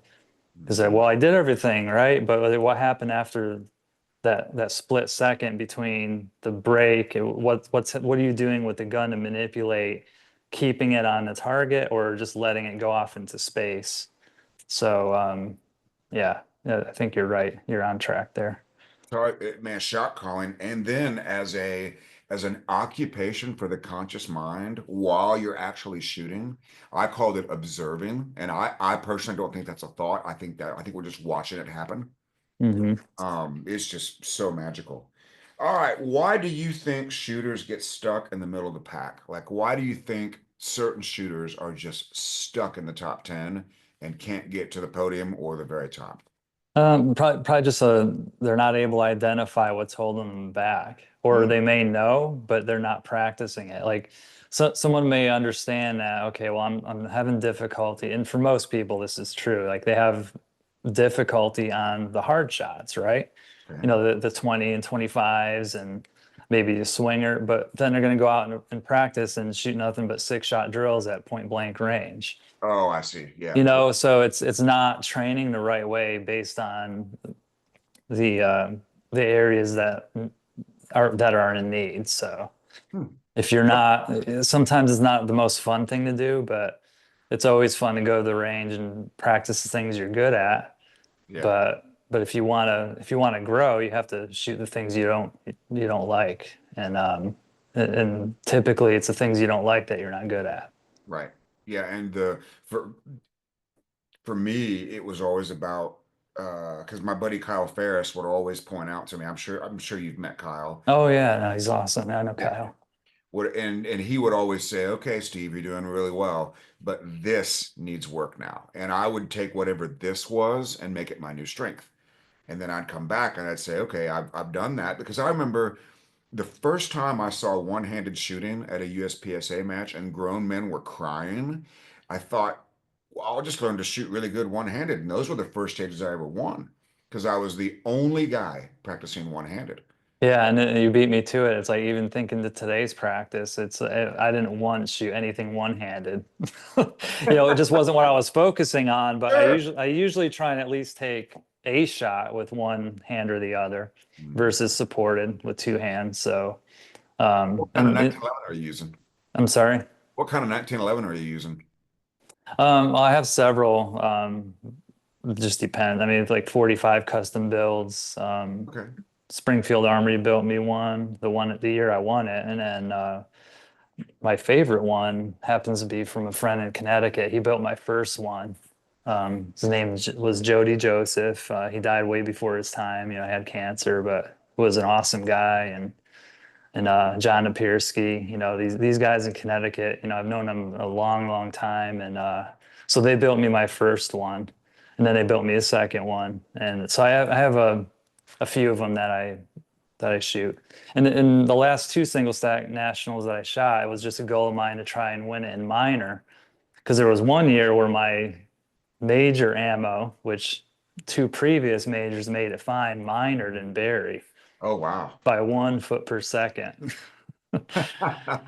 Because Mhm. well, I did everything right, but what happened after that split second between the break, what are you doing with the gun to manipulate keeping it on the target or just letting it go off into space? So yeah, I think you're right. You're on track there. So, man, shot calling, and then as an occupation for the conscious mind while you're actually shooting, I called it observing, and I personally don't think that's a thought. I think we're just watching it happen. Hmm. It's just so magical. All right, why do you think shooters get stuck in the middle of the pack? Like, why do you think certain shooters are just stuck in the top 10 and can't get to the podium or the very top? Probably just they're not able to identify what's holding them back, or Hmm. they may know, but they're not practicing it. Like someone may understand that, okay, well, I'm having difficulty, and for most people, this is true. Like they have difficulty on the hard shots, right? Okay. The 20 and 25s and maybe a swinger, but then they're going to go out and practice and shoot nothing but 6-shot drills at point blank range. Oh, I see. Yeah. Totally. So it's not training the right way based on the uh, the areas that are in need. So Hmm. if you're not, sometimes it's not the most fun thing to do, but it's always fun to go to the range and practice the things you're good at. Yeah. But if you wanna grow, you have to shoot the things you don't like, and typically it's the things you don't like that you're not good at. Right. Yeah. And for me, it was always about because my buddy Kyle Ferris would always point out to me. I'm sure you've met Kyle. Oh yeah, no, he's awesome. I know Yeah. Kyle. And he would always say, "Okay, Steve, you're doing really well, but this needs work now." And I would take whatever this was and make it my new strength. And then I'd come back and I'd say, "Okay, I've done that," because I remember the first time I saw one-handed shooting at a USPSA match and grown men were crying. I thought, well, I'll just learn to shoot really good one-handed. And those were the first stages I ever won because I was the only guy practicing one-handed. Yeah, and then you beat me to it. It's like even thinking to today's practice, I didn't once shoot anything one-handed. It just wasn't what I was focusing on, but Sure. I usually try and at least take a shot with one hand or the other Hmm. versus supported with two hands. So, What kind of and 1911 are you using? I'm sorry. What kind of 1911 are you using? Well, I have several. Just depends. I mean, it's like 45 custom builds. Okay. Springfield Armory built me one, the year I won it, and then my favorite one happens to be from a friend in Connecticut. He built my first one. His name was Jody Joseph. He died way before his time. Had cancer, but was an awesome guy. And John Napirsky, these guys in Connecticut, I've known them a long, long time. And so they built me my first one, and then they built me a second one. And so I have a few of them that I shoot. And in the last two single stack nationals that I shot, it was just a goal of mine to try and win it in minor. Because there was one year where my major ammo, which two previous majors made it fine, minored in Barry Oh, wow. by 1 foot per second. And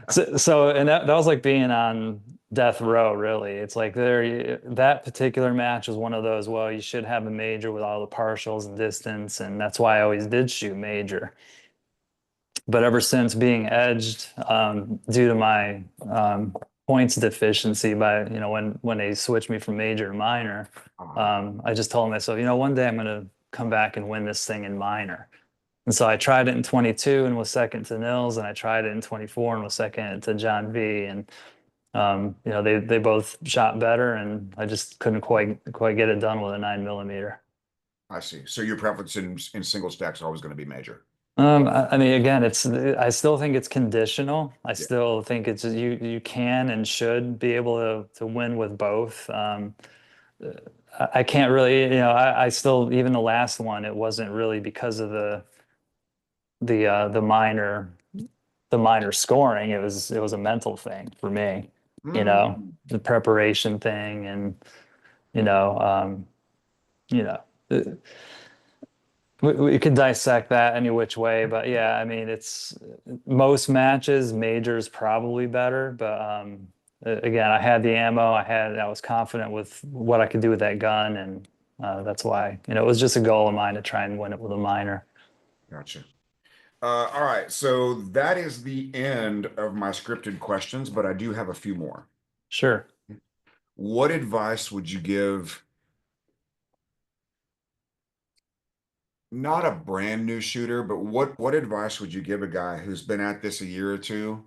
that was like being on death row, really. It's like that particular match was one of those, well, you should have a major with all the partials and distance, and that's why I always did shoot major. But ever since being edged due to my points deficiency by when they switched me from major to minor, Ah, I just told myself, one day I'm going to come back and win this thing in minor. And so I tried it in 22 and was second to Nils, and I tried it in 24 and was second to John V. And they both shot better, and I just couldn't quite get it done with a 9 millimeter. I see. So your preference in single stacks is always going to be major. I mean, again, I still think it's conditional. I Yeah. still think it's you can and should be able to win with both. I can't really, I still, even the last one, it wasn't really because of the minor scoring. It was a mental thing for me, Mm, the preparation thing, and you know, um, you know. We could dissect that any which way, but yeah, I mean, it's most matches, majors probably better, but again, I had the ammo, I was confident with what I could do with that gun, and that's why, it was just a goal of mine to try and win it with a minor. gotcha. All right. So that is the end of my scripted questions, but I do have a few more. Sure. What advice would you give, not a brand new shooter, but what advice would you give a guy who's been at this a year or two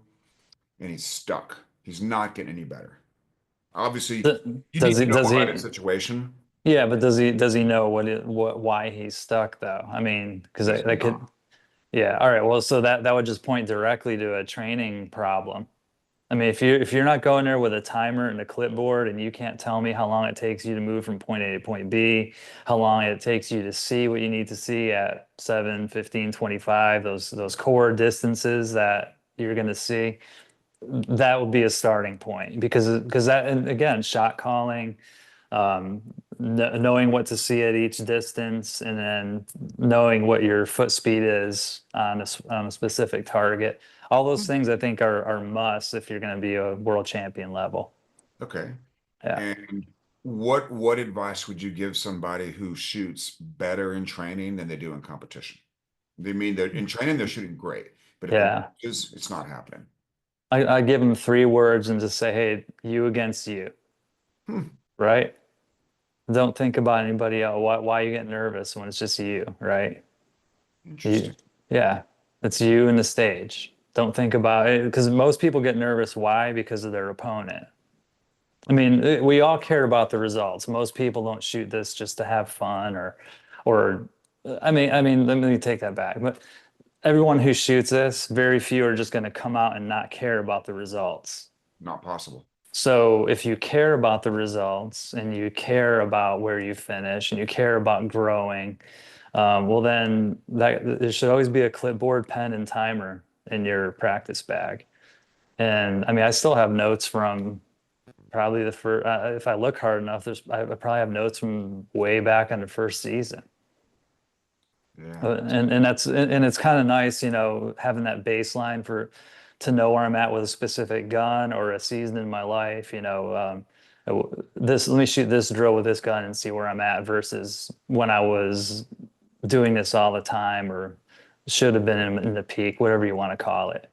and he's stuck? He's not getting any better. Obviously, Th- you need Does to he, know does behind the he, situation. yeah, but does he know why he's stuck though? I mean, because He does that could, not. yeah, all right, well, so that would just point directly to a training problem. I mean, if you're not going there with a timer and a clipboard and you can't tell me how long it takes you to move from point A to point B, how long it takes you to see what you need to see at 7, 15, 25, those core distances that you're going to see, that would be a starting point because that, and again, shot calling, um, knowing what to see at each distance, and then knowing what your foot speed is on a specific target. All those things I think are musts if you're going to be a world champion level. Okay. Yeah. And what advice would you give somebody who shoots better in training than they do in competition? They mean that in training they're shooting great, but at the Yeah. matches it's not happening. I give them 3 words and just say, hey, you against you, Hmm, right? Don't think about anybody else. Why you get nervous when it's just you, right? You, interesting. yeah, it's you and the stage. Don't think about it because most people get nervous. Why? Because of their opponent. I mean, we all care about the results. Most people don't shoot this just to have fun or, I mean, let me take that back. But everyone who shoots this, very few are just going to come out and not care about the results. Not possible. So if you care about the results and you care about where you finish and you care about growing, well then there should always be a clipboard, pen, and timer in your practice bag. And I mean, I still have notes from probably the first, if I look hard enough, I probably have notes from way back in the first season. Yeah. And and it's kind of nice, having that baseline for to know where I'm at with a specific gun or a season in my life. This let me shoot this drill with this gun and see where I'm at versus when I was doing this all the time or should have been in the peak, whatever you want to call it.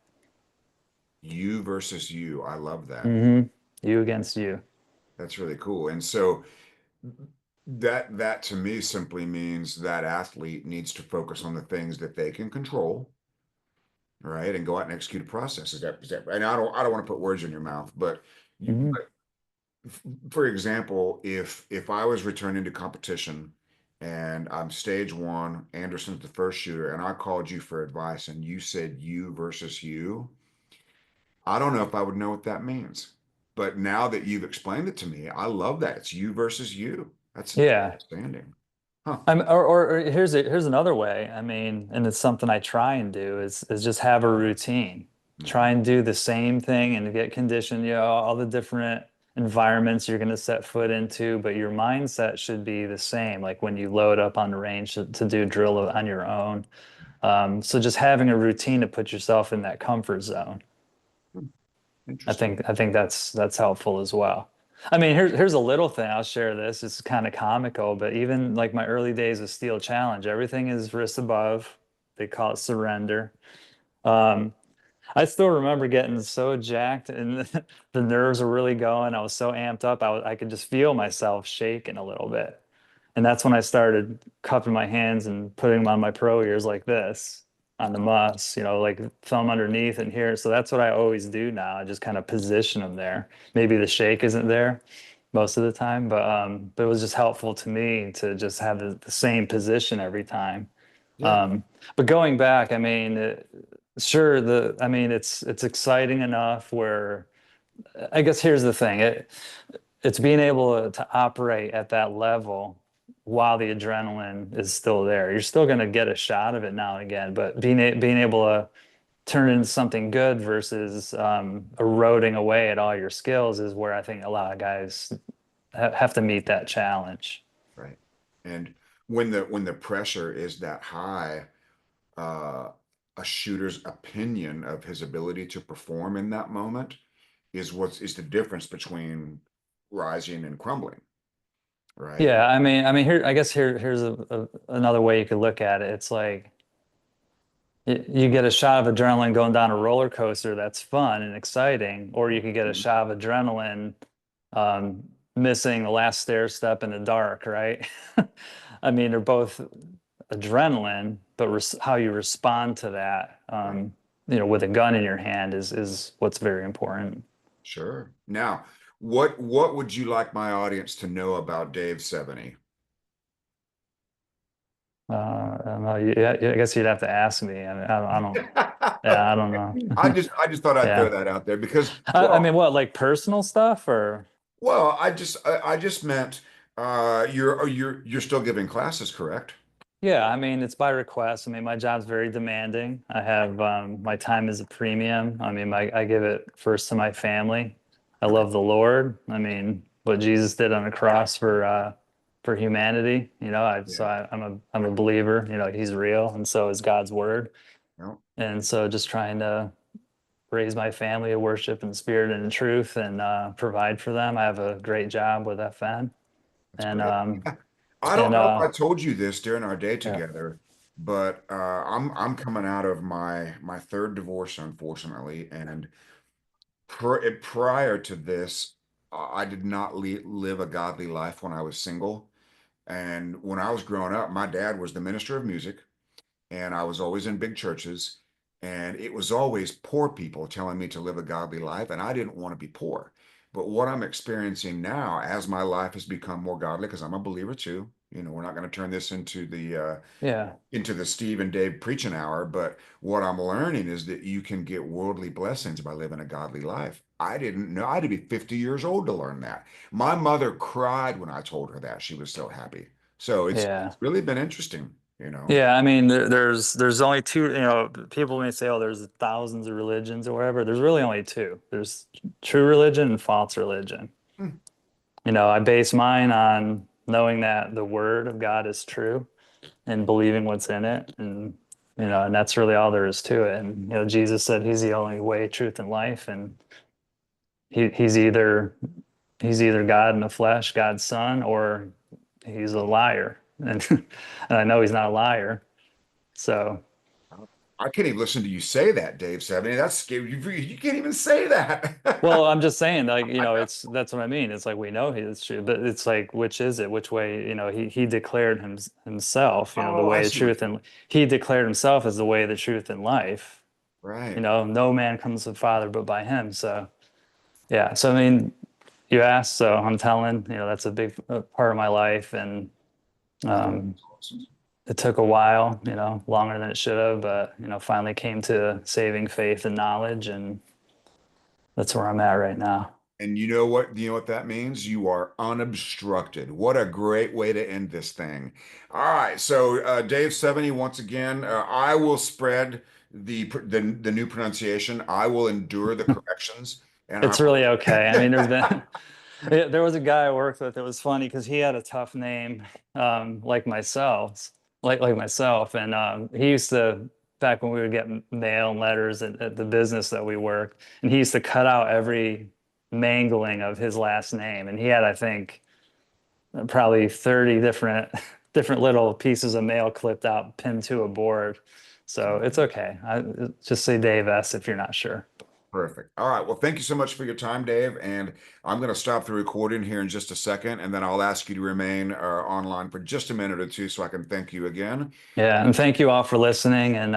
You versus you. I love that. Hmm. You against you. That's really cool. And so that to me simply means that athlete needs to focus on the things that they can control, right? And go out and execute a process. Is that, and I don't want to put words in your mouth, but Hmm. for example, if I was returning to competition and I'm stage one, Anderson's the first shooter, and I called you for advice and you said you versus you, I don't know if I would know what that means. But now that you've explained it to me, I love that. It's you versus you. That's Yeah. outstanding. Huh. Or here's another way. I mean, and it's something I try and do is just have a routine. Try Mhm. and do the same thing and get conditioned, all the different environments you're going to set foot into, but your mindset should be the same. Like when you load up on the range to do drill on your own. So just having a routine to put yourself in that comfort zone. Hmm. I Interesting. think I think that's helpful as well. I mean, here's a little thing. I'll share this. It's kind of comical, but even like my early days of Steel Challenge, everything is wrist above. They call it surrender. Um, I still remember getting so jacked and the nerves were really going. I was so amped up. I could just feel myself shaking a little bit. And that's when I started cupping my hands and putting them on my pro ears like this on the muss, like thumb underneath and here. So that's what I always do now. I just kind of position them there. Maybe the shake isn't there most of the time, but it was just helpful to me to just have the same position every time. Yeah. Um, but going back, I mean, sure, I mean, it's exciting enough where I guess here's the thing. It's being able to operate at that level while the adrenaline is still there. You're still going to get a shot of it now and again, but being able to turn it into something good versus eroding away at all your skills is where I think a lot of guys have to meet that challenge. Right. And when the pressure is that high, uh, a shooter's opinion of his ability to perform in that moment is the difference between rising and crumbling, right? Yeah, I guess here's another way you could look at it. It's like you get a shot of adrenaline going down a roller coaster that's fun and exciting, or you could get a Mhm. shot of adrenaline um, missing the last stair step in the dark, right? I mean, they're both adrenaline, but how you respond to that, Right. with a gun in your hand is what's very important. Sure. Now, what would you like my audience to know about Dave Sevigny? I don't know. Yeah, I guess you'd have to ask me. I mean, I don't. Yeah, I don't I know. just I just thought I'd throw Yeah. that out there because I mean, what, like personal stuff or? I just meant you're still giving classes, correct? Yeah, I mean, it's by request. I mean, my job's very demanding. I have my time is a premium. I mean, I give it first to my family. I Okay. love the Lord. I mean, what Jesus did on the cross for humanity, Yeah. I'm a believer, he's real and so is God's word. No, And so just trying to raise my family of worship in spirit and in truth and provide for them. I have a great job with FN that's and great. I don't and know if I told you this during our day yeah. together, but I'm coming out of my third divorce, unfortunately, and prior to this, I did not live a godly life when I was single. And when I was growing up, my dad was the minister of music, and I was always in big churches, and it was always poor people telling me to live a godly life, and I didn't want to be poor. But what I'm experiencing now, as my life has become more godly, because I'm a believer too, We're not going to turn this Yeah. into the Steve and Dave preaching hour, but what I'm learning is that you can get worldly blessings by living a godly life. I didn't know. I had to be 50 years old to learn that. My mother cried when I told her that. She was so happy. So it's Yeah. really been interesting. Yeah, I mean, there's only two, people may say, oh, there's thousands of religions or whatever. There's really only two. There's true religion and false religion. Hmm. I base mine on knowing that the word of God is true and believing what's in it. And that's really all there is to it. And, Jesus said he's the only way, truth, and life. And he's either God in the flesh, God's son, or he's a liar. And, and I know he's not a liar. So, I can't even listen to you say that, Dave Sevigny. That's scary. You can't even say well, that. I'm just saying, like, that's what I mean. It's like we know he is true, but it's like, which is it? Which way? He declared himself, the Oh, I way, the see what truth, and he declared himself as the way, the truth, and life. right. No man comes to the Father but by him. So, yeah. So, I mean, you asked, so I'm telling, that's a big part of my life, and um, Awesome. it took a while, longer than it should have, but finally came to saving faith and knowledge, and that's where I'm at right now. And you know what? You know what that means? You are unobstructed. What a great way to end this thing. All right. So, Dave 70, once again, I will spread the new pronunciation. I will endure the corrections. And I It's really okay. I mean, there's been there was a guy I worked with. It was funny because he had a tough name, like myself, and he used to, back when we would get mail and letters at the business that we worked, and he used to cut out every mangling of his last name, and he had, I think, probably 30 different little pieces of mail clipped out, pinned to a board. So it's okay. Just say Dave S if you're not sure. perfect. All right. Well, thank you so much for your time, Dave. And I'm going to stop the recording here in just a second, and then I'll ask you to remain online for just a minute or two so I can thank you again. Yeah, and thank you all for listening. And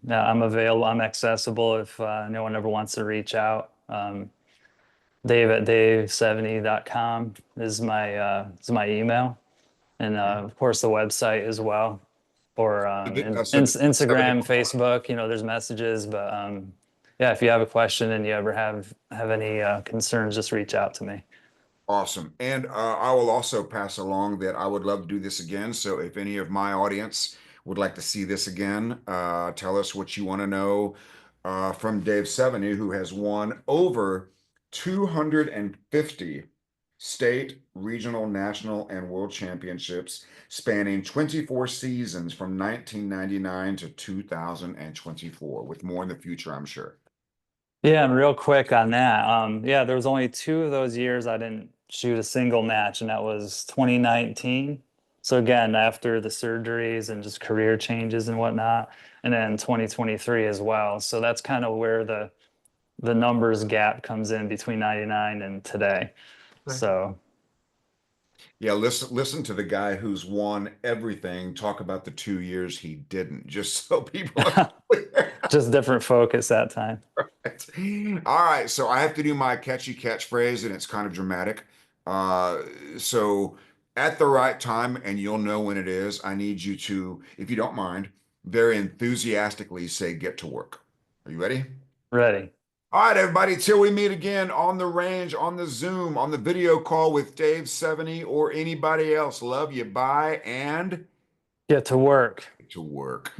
yeah, I'm available. I'm accessible if anyone ever wants to reach out. Dave at dave70.com is my email, and of course the website as well, or So the 70. Instagram, Facebook. There's messages, but yeah, if you have a question and you ever have any concerns, just reach out to me. Awesome. And I will also pass along that I would love to do this again. So if any of my audience would like to see this again, tell us what you want to know from Dave 70, who has won over 250 state, regional, national, and world championships spanning 24 seasons from 1999 to 2024, with more in the future, I'm sure. Yeah, and real quick on that. Yeah, there was only two of those years I didn't shoot a single match, and that was 2019. So again, after the surgeries and just career changes and whatnot, and then 2023 as well. So that's kind of where the numbers gap comes in between 99 and today. So Yeah, listen to the guy who's won everything talk about the 2 years he didn't, just so people are clear. just different focus that time. All right, so I have to do my catchy catchphrase, and it's kind of dramatic. Uh, so at the right time, and you'll know when it is, I need you to, if you don't mind, very enthusiastically say, "Get to work." Are you ready? Ready. All right, everybody, till we meet again on the range, on the Zoom, on the video call with Dave 70 or anybody else. Love you. Bye and Get to work. get to work.